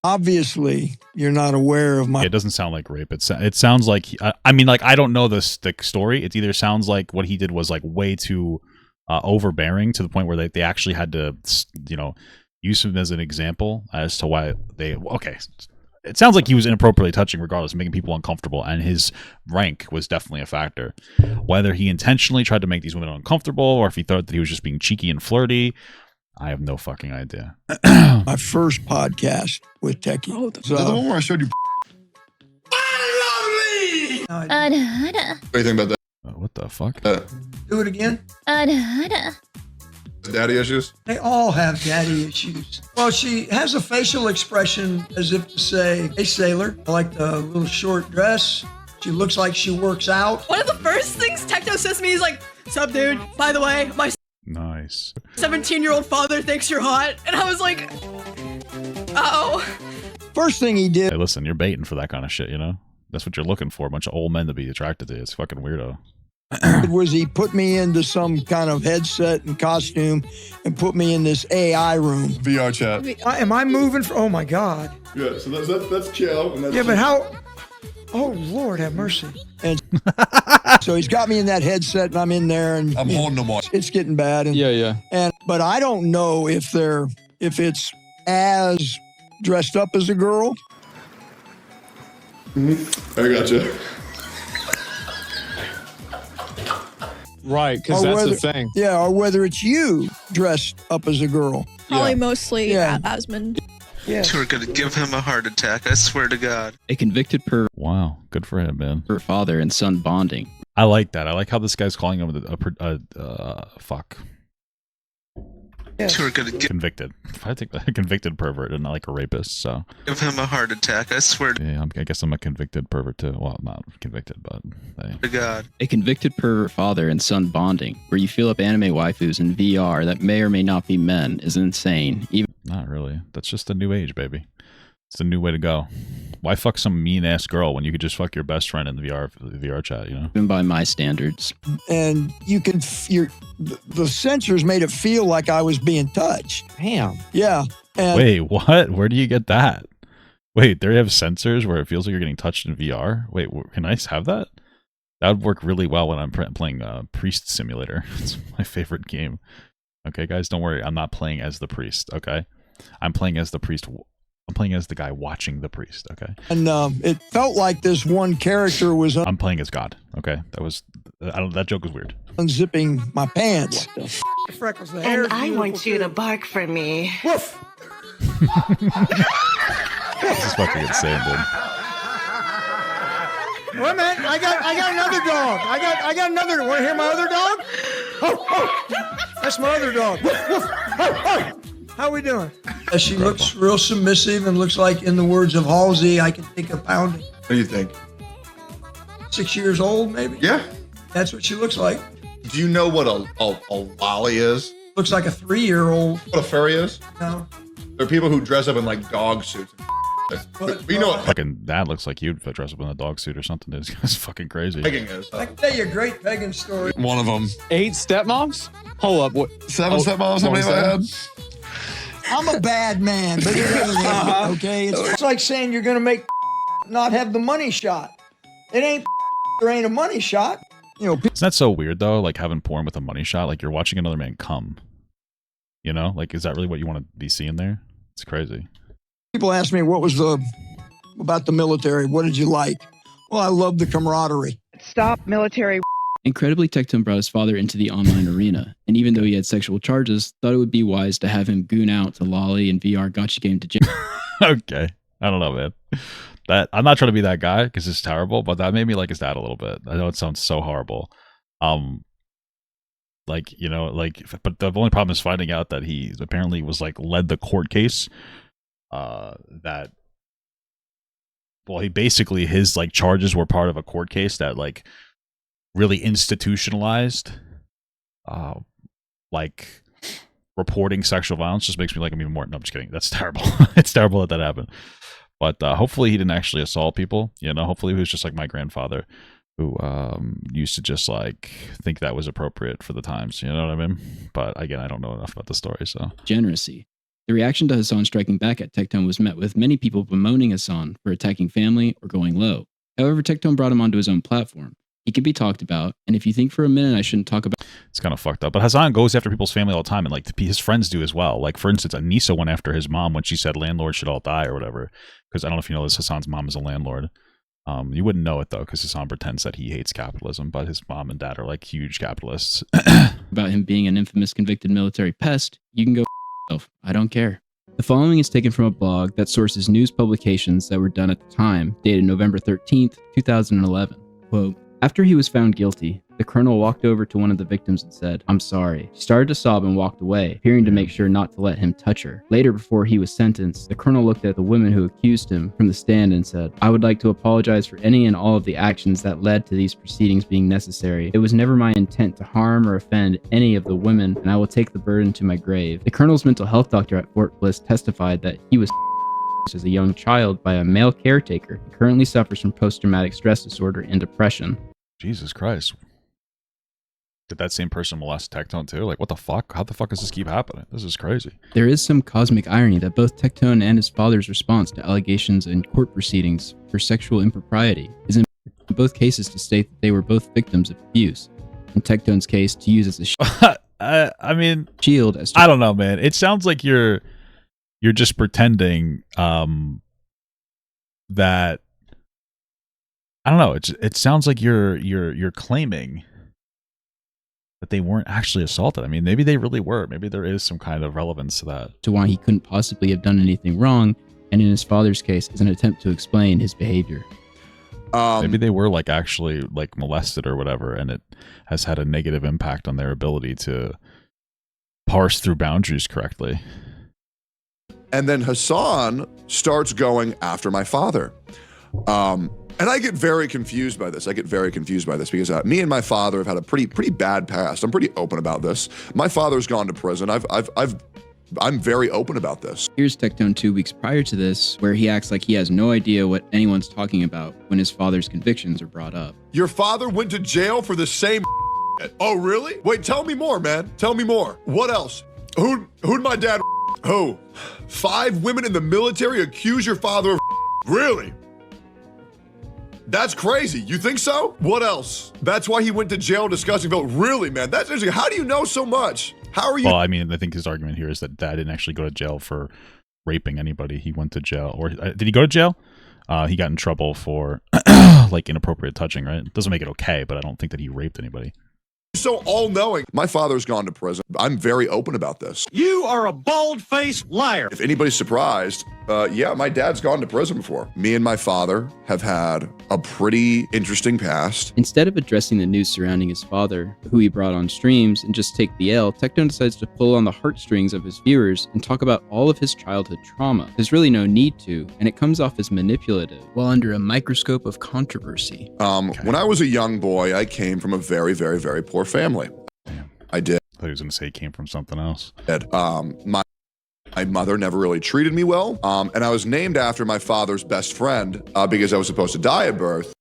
Obviously, you're not aware of my...
It doesn't sound like rape. It sounds like, I mean, like, I don't know the story. It either sounds like what he did was like way too overbearing to the point where they actually had to, you know, use him as an example as to why okay. It sounds like he was inappropriately touching regardless, making people uncomfortable, and his rank was definitely a factor. Whether he intentionally tried to make these women uncomfortable or if he thought that he was just being cheeky and flirty, I have no fucking idea.
My first podcast with Techie.
Oh, the one where I showed you.
What
do you think about that?
What the fuck?
Do it again.
Daddy issues?
They all have daddy issues. Well, she has a facial expression as if to say, hey, sailor. I like the little short dress. She looks like she works out.
One of the first things Tecto says to me is like, sup, dude? By the way, my
Nice.
17-year-old father thinks you're hot. And I was like, uh-oh.
First thing he did.
Hey, listen, you're baiting for that kind of shit, you know? That's what you're looking for, a bunch of old men to be attracted to you. It's fucking weirdo.
Was he put me into some kind of headset and costume and put me in this AI room.
VR chat.
Am I moving? Oh, my God.
Yeah, so that's chill. And that's
Yeah, but how? Oh, Lord, have mercy.
And so he's got me in that headset and I'm in there and
I'm holding them on.
It's getting bad. And but I don't know if it's as dressed up as a girl.
I gotcha.
Right, because that's the thing.
Yeah, or whether it's you dressed up as a girl.
Probably mostly Asmund.
Yeah.
We're gonna give him a heart attack, I swear to God.
A convicted
Wow, good for him, man.
father and son bonding.
I like that. I like how this guy's calling him fuck.
We're gonna
Convicted. I think a convicted pervert and not like a rapist, so.
give him a heart attack, I swear
Yeah, I guess I'm a convicted pervert too. Well, not convicted, but hey.
to God.
A convicted pervert father and son bonding, where you feel up anime waifus in VR that may or may not be men, is insane. Even
Not really. That's just the new age, baby. It's a new way to go. Why fuck some mean ass girl when you could just fuck your best friend in the VR chat, you know?
even by my standards.
And you can the sensors made it feel like I was being touched.
Damn.
Yeah. And
Wait, what? Where do you get that? Wait, they have sensors where it feels like you're getting touched in VR? Wait, can I have that? That would work really well when I'm playing Priest Simulator. It's my favorite game. Okay, guys, don't worry. I'm not playing as the priest, okay? I'm playing as the priest. I'm playing as the guy watching the priest, okay?
And it felt like this one character was
I'm playing as God, okay? That joke was weird.
unzipping my pants.
Freckles, the hair.
And I want you to bark for me.
Woof.
This is fucking insane, dude.
Wait a minute. I got another dog. I got another. Want to hear my other dog? Oh, oh. That's my other dog. Woof, woof. Oh, oh. How we doing? She looks real submissive and looks like, in the words of Halsey, I can take a pounding.
What do you think?
6 years old, maybe?
Yeah.
That's what she looks like.
Do you know what a lolly is?
Looks like a 3-year-old.
What a furry is?
No.
There are people who dress up in like dog suits. We know what
Fucking dad looks like you'd dress up in a dog suit or something. It's fucking crazy.
pegging is.
I can tell you a great pegging story.
One of them.
8 stepmoms? Hold up. What?
7 stepmoms? How many have I had?
I'm a bad man, but it is, okay? It's like saying you're going to make not have the money shot. It ain't there ain't a money shot. You know,
Isn't that so weird though? Like having porn with a money shot, like you're watching another man come. You know, like is that really what you want to be seeing there? It's crazy.
people ask me what was about the military. What did you like? Well, I love the camaraderie.
Stop military.
Incredibly, Tectone brought his father into the online arena, and even though he had sexual charges, thought it would be wise to have him goon out to Lolly and VR gotcha game to jail.
Okay. I don't know, man. That I'm not trying to be that guy because it's terrible, but that made me like his dad a little bit. I know it sounds so horrible. Like, you know, like, but the only problem is finding out that he apparently was like led the court case. That, well, he basically, his like charges were part of a court case that like really institutionalized, like reporting sexual violence. Just makes me like him even more. No, I'm just kidding. That's terrible. It's terrible that happened. But hopefully he didn't actually assault people. You know, hopefully he was just like my grandfather, who used to just like think that was appropriate for the times. You know what I mean? But again, I don't know enough about the story, so.
Degeneracy. The reaction to Hassan striking back at Tectone was met with many people bemoaning Hassan for attacking family or going low. However, Tectone brought him onto his own platform. He can be talked about, and if you think for a minute I shouldn't talk about...
It's kind of fucked up. But Hassan goes after people's family all the time, and like his friends do as well. Like, for instance, Anissa went after his mom when she said landlords should all die or whatever. Because I don't know if you know this, Hassan's mom is a landlord. You wouldn't know it, though, because Hassan pretends that he hates capitalism, but his mom and dad are like huge capitalists.
about him being an infamous convicted military pest, you can go yourself. I don't care. The following is taken from a blog that sources news publications that were done at the time, dated November 13th, 2011. Quote, After he was found guilty, the colonel walked over to one of the victims and said, "I'm sorry." She started to sob and walked away, appearing to make sure not to let him touch her. Later, before he was sentenced, the colonel looked at the women who accused him from the stand and said, "I would like to apologize for any and all of the actions that led to these proceedings being necessary. It was never my intent to harm or offend any of the women, and I will take the burden to my grave." The colonel's mental health doctor at Fort Bliss testified that he was as a young child by a male caretaker and currently suffers from post-traumatic stress disorder and depression.
Jesus Christ. Did that same person molest Tectone too? Like, what the fuck? How the fuck does this keep happening? This is crazy.
There is some cosmic irony that both Tectone and his father's response to allegations in court proceedings for sexual impropriety is in both cases to state that they were both victims of abuse. In Tectone's case, to use as a
I mean,
shield as
I don't know, man. It sounds like you're just pretending that I don't know. It sounds like you're claiming that they weren't actually assaulted. I mean, maybe they really were. Maybe there is some kind of relevance to that.
To why he couldn't possibly have done anything wrong, and in his father's case, is an attempt to explain his behavior.
Maybe they were like actually like molested or whatever, and it has had a negative impact on their ability to parse through boundaries correctly.
And then Hassan starts going after my father. And I get very confused by this. Because me and my father have had a pretty bad past. I'm pretty open about this. My father's gone to prison. I'm very open about this.
Here's Tectone 2 weeks prior to this, where he acts like he has no idea what anyone's talking about when his father's convictions are brought up.
Your father went to jail for the same Oh, really? Wait, tell me more, man. Tell me more. What else? Who'd my dad Who? 5 women in the military accuse your father of Really? That's crazy. You think so? What else? That's why he went to jail discussing vote. Really, man? That's interesting. How do you know so much? How are you?
Well, I mean, I think his argument here is that Dad didn't actually go to jail for raping anybody. He went to jail, or did he go to jail? He got in trouble for like inappropriate touching, right? It doesn't make it okay, but I don't think that he raped anybody.
So all-knowing. My father's gone to prison. I'm very open about this.
You are a bald-faced liar.
If anybody's surprised, yeah, my dad's gone to prison before. Me and my father have had a pretty interesting past.
Instead of addressing the news surrounding his father, who he brought on streams, and just take the L, Tectone decides to pull on the heartstrings of his viewers and talk about all of his childhood trauma. There's really no need to, and it comes off as manipulative, while under a microscope of controversy.
When I was a young boy, I came from a very, very, very poor family.
Damn.
I did.
I thought he was going to say he came from something else.
My mother never really treated me well, and I was named after my father's best friend because I was supposed to die at birth.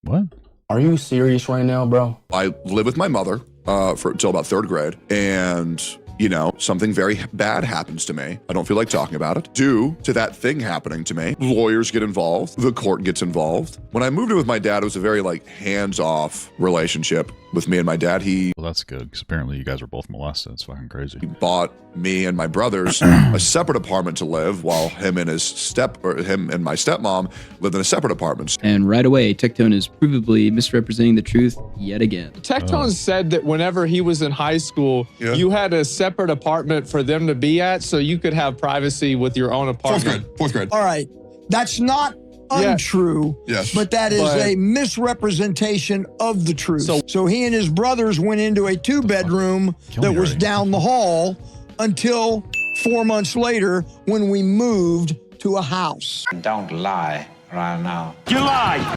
What?
Are you serious right now, bro?
I lived with my mother until about 3rd grade, and you know, something very bad happens to me. I don't feel like talking about it. Due to that thing happening to me, lawyers get involved, the court gets involved. When I moved in with my dad, it was a very like hands-off relationship with me and my dad.
Well, that's good, because apparently you guys were both molested. It's fucking crazy.
He bought me and my brothers a separate apartment to live, while him and my stepmom lived in a separate apartment.
And right away, Tectone is provably misrepresenting the truth yet again.
Tectone said that whenever he was in high school, you had a separate apartment for them to be at, so you could have privacy with your own apartment.
Fourth grade.
All right. That's not untrue,
yes,
but that is a misrepresentation of the truth. So he and his brothers went into a 2-bedroom that was down the hall until 4 months later when we moved to a house.
Don't lie right now.
You lie.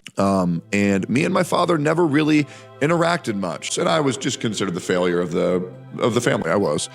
And me and my father never really interacted much, and I was just considered the failure of the family. I was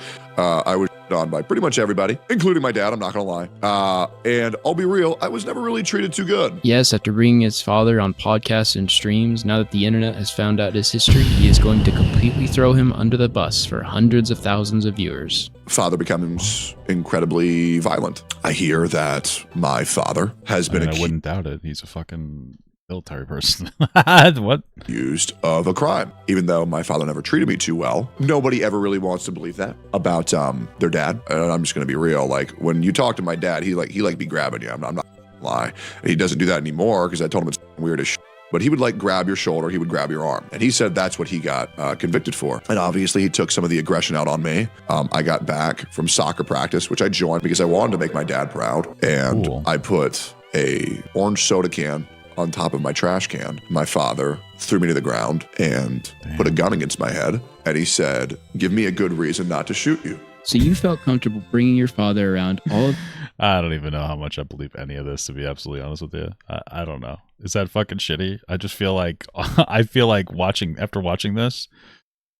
on by pretty much everybody, including my dad. I'm not gonna lie. And I'll be real, I was never really treated too good.
Yes, after bringing his father on podcasts and streams, now that the internet has found out his history, he is going to completely throw him under the bus for hundreds of thousands of viewers.
Father becomes incredibly violent. I hear that my father has been
I wouldn't doubt it. He's a fucking military person. What?
Accused of a crime. Even though my father never treated me too well, nobody ever really wants to believe that about their dad. And I'm just gonna be real. Like when you talk to my dad, he be grabbing you. I'm not gonna lie. And he doesn't do that anymore because I told him it's weird as shit. But he would like grab your shoulder, he would grab your arm. And he said that's what he got convicted for. And obviously he took some of the aggression out on me. I got back from soccer practice, which I joined because I wanted to make my dad proud. And I put a orange soda can on top of my trash can. My father threw me to the ground and put a gun against my head. And he said, give me a good reason not to shoot you.
So you felt comfortable bringing your father around all of...
I don't even know how much I believe any of this, to be absolutely honest with you. I don't know. Is that fucking shitty? I just feel like, after watching this,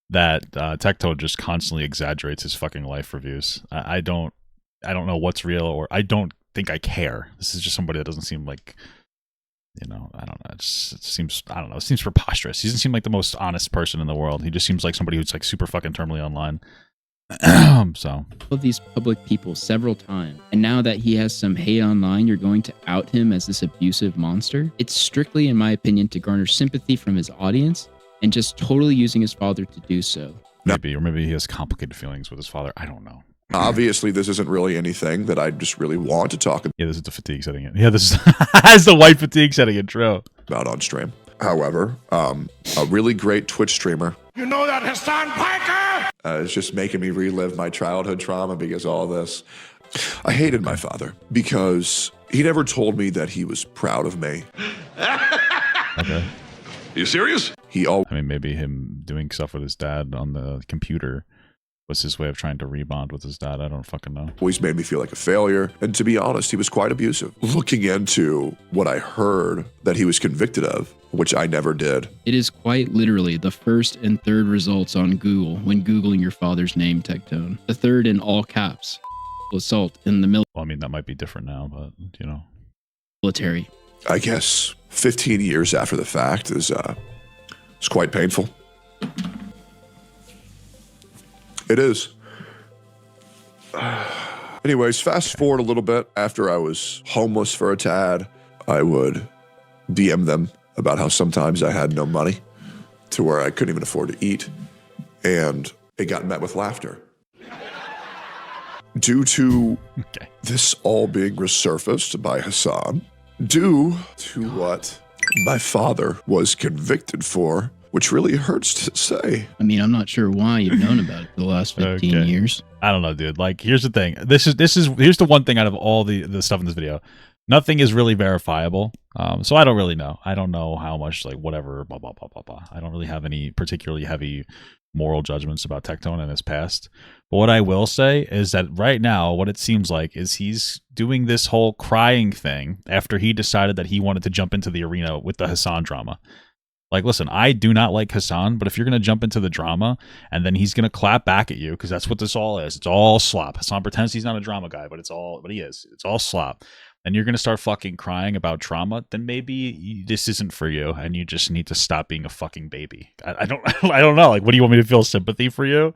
that Tectone just constantly exaggerates his fucking life reviews. I don't know what's real, or I don't think I care. This is just somebody that doesn't seem like, I don't know. It seems preposterous. He doesn't seem like the most honest person in the world. He just seems like somebody who's like super fucking terminally online. So
of these public people several times, and now that he has some hate online, you're going to out him as this abusive monster? It's strictly, in my opinion, to garner sympathy from his audience and just totally using his father to do so.
Maybe he has complicated feelings with his father. I don't know.
Obviously, this isn't really anything that I just really want to talk about.
Yeah, this is the fatigue setting in. Yeah, this is the white fatigue setting in. True.
About on stream. However, a really great Twitch streamer.
You know that Hassan Piker?
It's just making me relive my childhood trauma because all this. I hated my father because he never told me that he was proud of me.
Okay.
You serious?
I mean, maybe him doing stuff with his dad on the computer was his way of trying to rebond with his dad. I don't fucking know.
Always made me feel like a failure. And to be honest, he was quite abusive. Looking into what I heard that he was convicted of, which I never did.
It is quite literally the first and third results on Google when Googling your father's name, Tectone. The third in all caps. Assault in the military.
Well, I mean, that might be different now, but,
Military.
I guess 15 years after the fact is quite painful. It is. Anyways, fast forward a little bit. After I was homeless for a tad, I would DM them about how sometimes I had no money to where I couldn't even afford to eat. And it got met with laughter. Due to this all being resurfaced by Hassan, due to what my father was convicted for, which really hurts to say.
I mean, I'm not sure why you've known about it for the last 15 years.
I don't know, dude. Like, here's the thing. Here's the one thing out of all the stuff in this video. Nothing is really verifiable. So I don't really know. I don't know how much, like, whatever, blah, blah, blah, blah, blah. I don't really have any particularly heavy moral judgments about Tectone and his past. But what I will say is that right now, what it seems like is he's doing this whole crying thing after he decided that he wanted to jump into the arena with the Hassan drama. Like, listen, I do not like Hassan, but if you're going to jump into the drama and then he's going to clap back at you, because that's what this all is. It's all slop. Hassan pretends he's not a drama guy, but he is. It's all slop. And you're going to start fucking crying about trauma, then maybe this isn't for you and you just need to stop being a fucking baby. I don't know. Like, what do you want me to feel sympathy for you?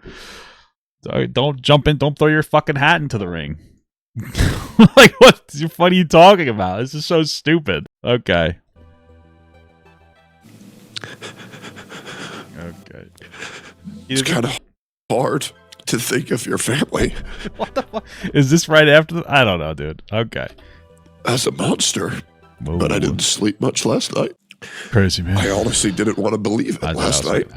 Don't jump in. Don't throw your fucking hat into the ring. Like, what are you talking about? This is so stupid. Okay. Okay.
It's kind of hard to think of your family.
What the fuck? Is this right after I don't know, dude. Okay.
As a monster. Whoa. But I didn't sleep much last night.
Crazy, man.
I honestly didn't want to believe it last night.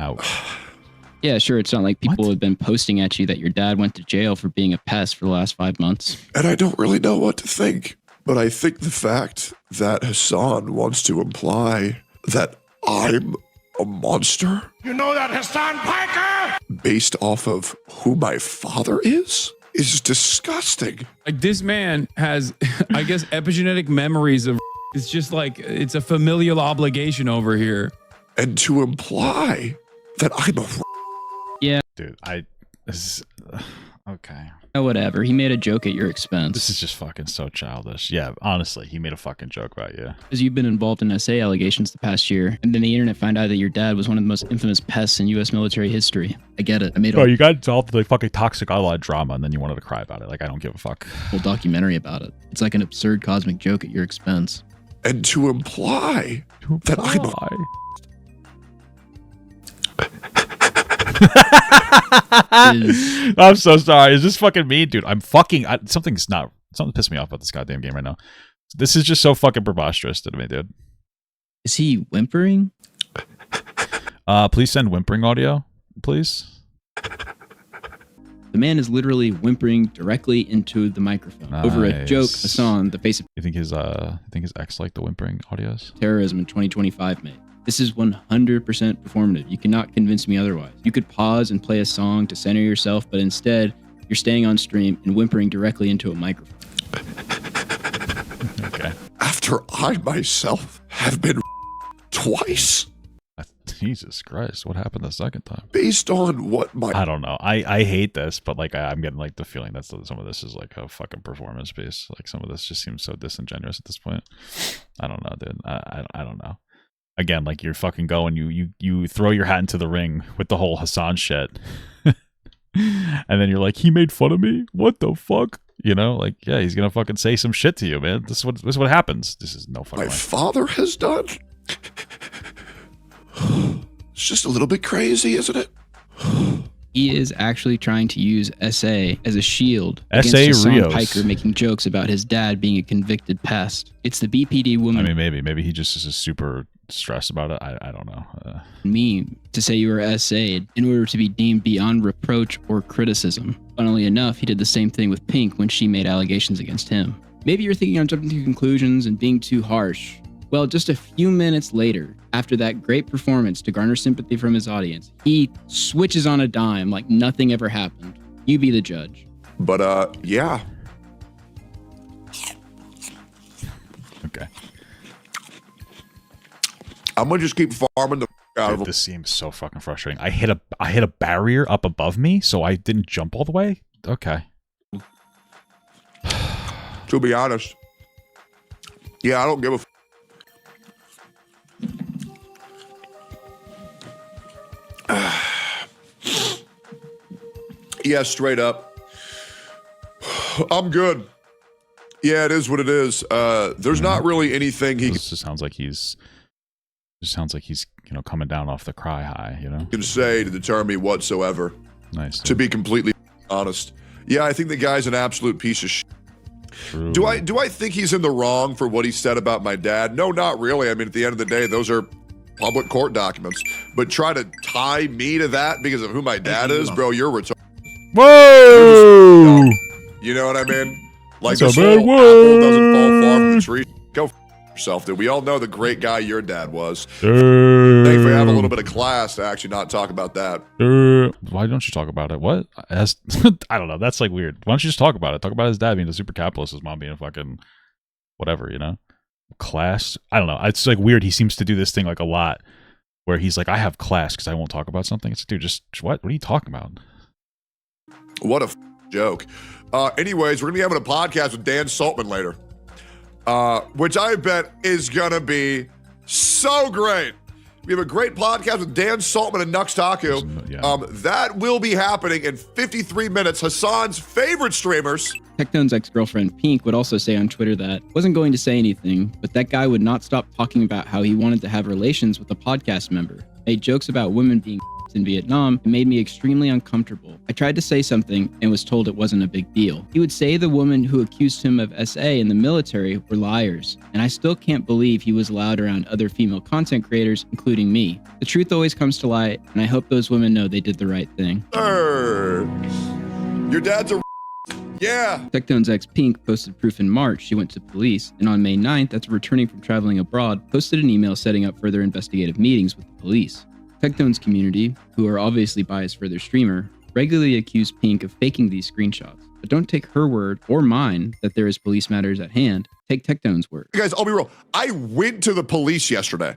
Yeah, sure. It's not like people have been posting at you that your dad went to jail for being a pest for the last 5 months.
And I don't really know what to think. But I think the fact that Hassan wants to imply that I'm a monster?
You know that Hassan Piker?
Based off of who my father is disgusting.
Like, this man has, I guess, epigenetic memories of. It's just like, it's a familial obligation over here.
And to imply that I'm a.
Yeah.
Dude, okay.
Oh, whatever. He made a joke at your expense.
This is just fucking so childish. Yeah, honestly, he made a fucking joke about you.
Because you've been involved in SA allegations the past year, and then the internet found out that your dad was one of the most infamous pests in U.S. military history. I get it. I made
a you got involved with the fucking toxic online drama, and then you wanted to cry about it. Like, I don't give a fuck.
Whole documentary about it. It's like an absurd cosmic joke at your expense.
And to imply that I'm a.
I'm so sorry. Is this fucking me, dude? Something pissed me off about this goddamn game right now. This is just so fucking preposterous to me, dude.
Is he whimpering?
Please send whimpering audio, please.
The man is literally whimpering directly into the microphone over a joke Hassan, the face of
You think his ex liked the whimpering audios?
terrorism in 2025 made. This is 100% performative. You cannot convince me otherwise. You could pause and play a song to center yourself, but instead, you're staying on stream and whimpering directly into a microphone.
Okay.
After I myself have been twice.
Jesus Christ, what happened the second time?
Based on what my...
I don't know. I hate this, but like I'm getting like the feeling that some of this is like a fucking performance piece. Like some of this just seems so disingenuous at this point. I don't know, dude. I don't know. Again, like you're fucking going, you throw your hat into the ring with the whole Hassan shit. And then you're like, he made fun of me? What the fuck? You know, like, yeah, he's gonna fucking say some shit to you, man. This is what happens. This is no fucking
My
way.
father has done? It's just a little bit crazy, isn't it?
He is actually trying to use SA as a shield
S.A.
against Hassan
Rios.
Piker making jokes about his dad being a convicted pest. It's the BPD woman.
I mean, maybe he just is super stressed about it. I don't know.
Meme to say you were SA'd in order to be deemed beyond reproach or criticism. Funnily enough, he did the same thing with Pink when she made allegations against him. Maybe you're thinking I'm jumping to conclusions and being too harsh. Well, just a few minutes later, after that great performance to garner sympathy from his audience, he switches on a dime like nothing ever happened. You be the judge.
But, yeah.
Okay.
I'm gonna just keep farming the out of
Dude,
him.
this seems so fucking frustrating. I hit a barrier up above me, so I didn't jump all the way. Okay.
To be honest. Yeah, I don't give a yeah, straight up. I'm good. Yeah, it is what it is. There's not really anything he
This just sounds like he's coming down off the cry high, you know?
can say to deter me whatsoever.
Nice.
To be completely honest. Yeah, I think the guy's an absolute piece of shit.
True.
Do I think he's in the wrong for what he said about my dad? No, not really. I mean, at the end of the day, those are public court documents. But try to tie me to that because of who my dad is, bro, you're retarded.
Whoa!
You know what I mean? Like
That's
this
a bad
whole apple doesn't fall
word.
far from the tree. Go f yourself, dude. We all know the great guy your dad was.
Damn.
Thankfully, I have a little bit of class to actually not talk about that.
Why don't you talk about it? What? I don't know. That's like weird. Why don't you just talk about it? Talk about his dad being a super capitalist, his mom being a fucking whatever, you know? Class? I don't know. It's like weird. He seems to do this thing like a lot where he's like, I have class because I won't talk about something. It's like, dude, just what? What are you talking about?
What a joke. Anyways, we're going to be having a podcast with Dan Saltman later, which I bet is going to be so great. We have a great podcast with Dan Saltman and Nux Taku.
Yeah.
That will be happening in 53 minutes. Hassan's favorite streamers.
Tectone's ex-girlfriend Pink would also say on Twitter that wasn't going to say anything, but that guy would not stop talking about how he wanted to have relations with a podcast member. Made jokes about women being in Vietnam. It made me extremely uncomfortable. I tried to say something and was told it wasn't a big deal. He would say the woman who accused him of SA in the military were liars, and I still can't believe he was allowed around other female content creators, including me. The truth always comes to light, and I hope those women know they did the right thing.
Your dad's a yeah.
Tectone's ex Pink posted proof in March she went to police, and on May 9th, after returning from traveling abroad, posted an email setting up further investigative meetings with the police. Tectone's community, who are obviously biased for their streamer, regularly accuse Pink of faking these screenshots. But don't take her word or mine that there is police matters at hand. Take Tectone's word.
Guys, I'll be real. I went to the police yesterday.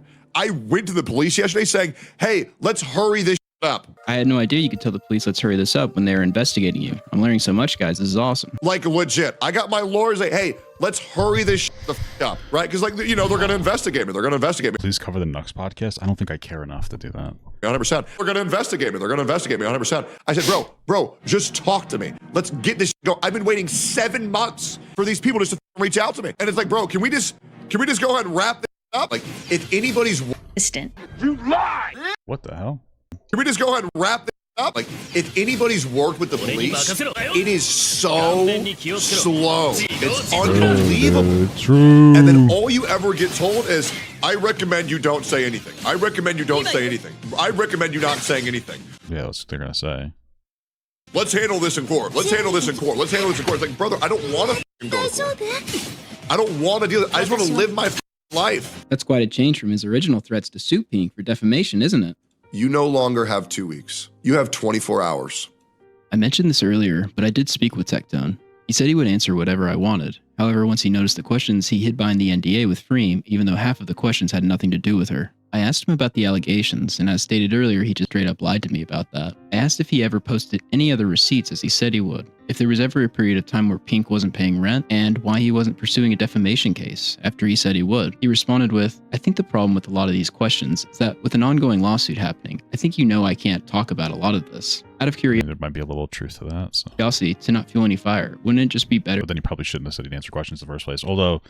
Saying, hey, let's hurry this up.
I had no idea you could tell the police, let's hurry this up when they were investigating you. I'm learning so much, guys. This is awesome.
Like legit. I got my lawyers like, hey, let's hurry this the up, right? Because like, you know, they're going to investigate me.
Please cover the Nux podcast. I don't think I care enough to do that.
100%. They're going to investigate me. 100%. I said, bro, just talk to me. Let's get this go. I've been waiting 7 months for these people just to reach out to me. And it's like, bro, can we just go ahead and wrap this up? Like, if anybody's distant.
You lie!
What the hell?
Can we just go ahead and wrap this up? Like, if anybody's worked with the police, it is so slow. It's unbelievable.
True.
And then all you ever get told is, I recommend you don't say anything. I recommend you don't say anything. I recommend you not saying anything.
Yeah, that's what they're going to say.
Let's handle this in court. Let's handle this in court. Let's handle this in court. It's like, brother, I don't want to go to court. I don't want to deal with it. I just want to live my life.
That's quite a change from his original threats to sue Pink for defamation, isn't it?
You no longer have 2 weeks. You have 24 hours.
I mentioned this earlier, but I did speak with Tectone. He said he would answer whatever I wanted. However, once he noticed the questions, he hid behind the NDA with Freem, even though half of the questions had nothing to do with her. I asked him about the allegations, and as stated earlier, he just straight up lied to me about that. I asked if he ever posted any other receipts as he said he would, if there was ever a period of time where Pink wasn't paying rent, and why he wasn't pursuing a defamation case after he said he would. He responded with, I think the problem with a lot of these questions is that with an ongoing lawsuit happening, I think you know I can't talk about a lot of this. Out of curiosity,
there might be a little truth to that. So.
To not fuel any fire, wouldn't it just be better?
But then he probably shouldn't have said he'd answer questions in the first place. Although,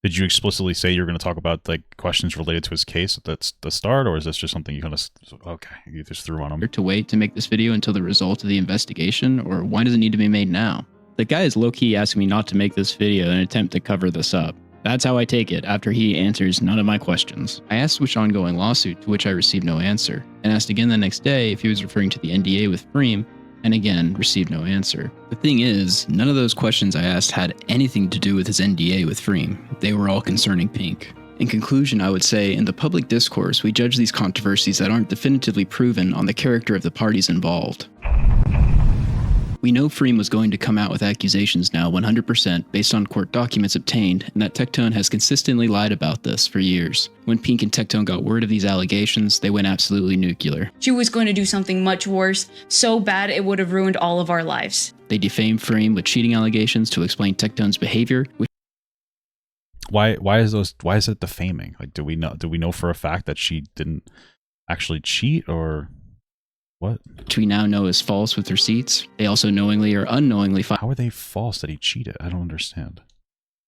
did you explicitly say you're going to talk about like questions related to his case at the start, or is this just something you're going to? Okay, you just threw on him.
To wait to make this video until the result of the investigation, or why does it need to be made now? The guy is low-key asking me not to make this video in an attempt to cover this up. That's how I take it after he answers none of my questions. I asked which ongoing lawsuit, to which I received no answer, and asked again the next day if he was referring to the NDA with Freem, and again received no answer. The thing is, none of those questions I asked had anything to do with his NDA with Freem. They were all concerning Pink. In conclusion, I would say, in the public discourse, we judge these controversies that aren't definitively proven on the character of the parties involved. We know Freem was going to come out with accusations now 100% based on court documents obtained, and that Tectone has consistently lied about this for years. When Pink and Tectone got word of these allegations, they went absolutely nuclear.
She was going to do something much worse, so bad it would have ruined all of our lives.
They defamed Freem with cheating allegations to explain Tectone's behavior, which
why is it defaming? Like, do we know for a fact that she didn't actually cheat, or what?
Which we now know is false with receipts. They also knowingly or unknowingly
How are they false that he cheated? I don't understand.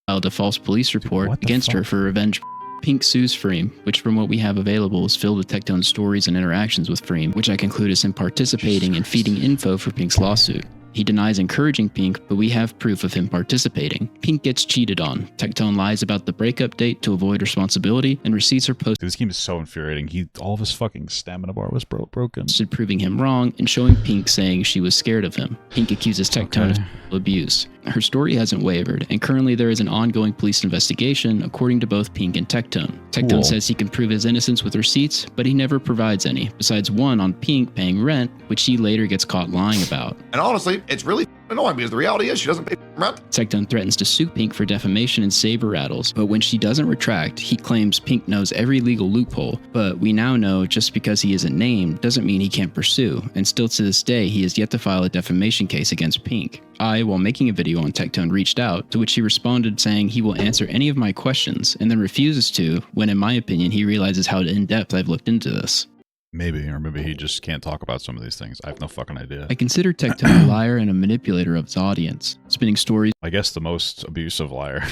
Filed a false police report against her for revenge. Pink sues Freem, which from what we have available is filled with Tectone's stories and interactions with Freem, which I conclude is him participating and feeding info for Pink's lawsuit. He denies encouraging Pink, but we have proof of him participating. Pink gets cheated on. Tectone lies about the breakup date to avoid responsibility, and receipts are posted.
This game is so infuriating. All of his fucking stamina bar was broken.
Proving him wrong and showing Pink saying she was scared of him. Pink accuses Tectone of sexual abuse. Her story hasn't wavered, and currently there is an ongoing police investigation according to both Pink and Tectone. Tectone says he can prove his innocence with receipts, but he never provides any, besides one on Pink paying rent, which he later gets caught lying about.
And honestly, it's really annoying because the reality is she doesn't pay rent.
Tectone threatens to sue Pink for defamation and saber rattles, but when she doesn't retract, he claims Pink knows every legal loophole. But we now know just because he isn't named doesn't mean he can't pursue, and still to this day he has yet to file a defamation case against Pink. I, while making a video on Tectone, reached out, to which he responded saying he will answer any of my questions, and then refuses to, when in my opinion he realizes how in-depth I've looked into this.
Maybe, or maybe he just can't talk about some of these things. I have no fucking idea.
I consider Tectone a liar and a manipulator of his audience, spinning stories,
I guess the most abusive liar,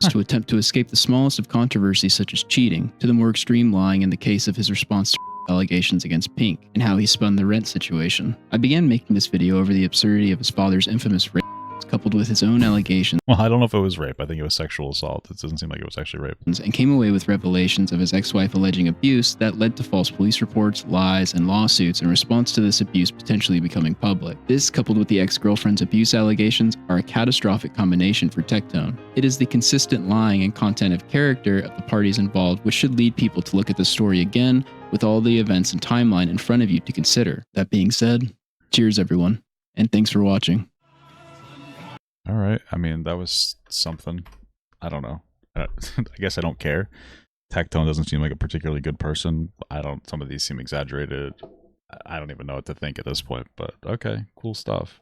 to attempt to escape the smallest of controversies such as cheating, to the more extreme lying in the case of his response to allegations against Pink, and how he spun the rent situation. I began making this video over the absurdity of his father's infamous rape, coupled with his own allegations.
Well, I don't know if it was rape. I think it was sexual assault. It doesn't seem like it was actually rape.
And came away with revelations of his ex-wife alleging abuse that led to false police reports, lies, and lawsuits in response to this abuse potentially becoming public. This, coupled with the ex-girlfriend's abuse allegations, are a catastrophic combination for Tectone. It is the consistent lying and content of character of the parties involved which should lead people to look at the story again with all the events and timeline in front of you to consider. That being said, cheers everyone, and thanks for watching.
All right. I mean, that was something. I don't know. I guess I don't care. Tectone doesn't seem like a particularly good person. Some of these seem exaggerated. I don't even know what to think at this point, but okay, cool stuff.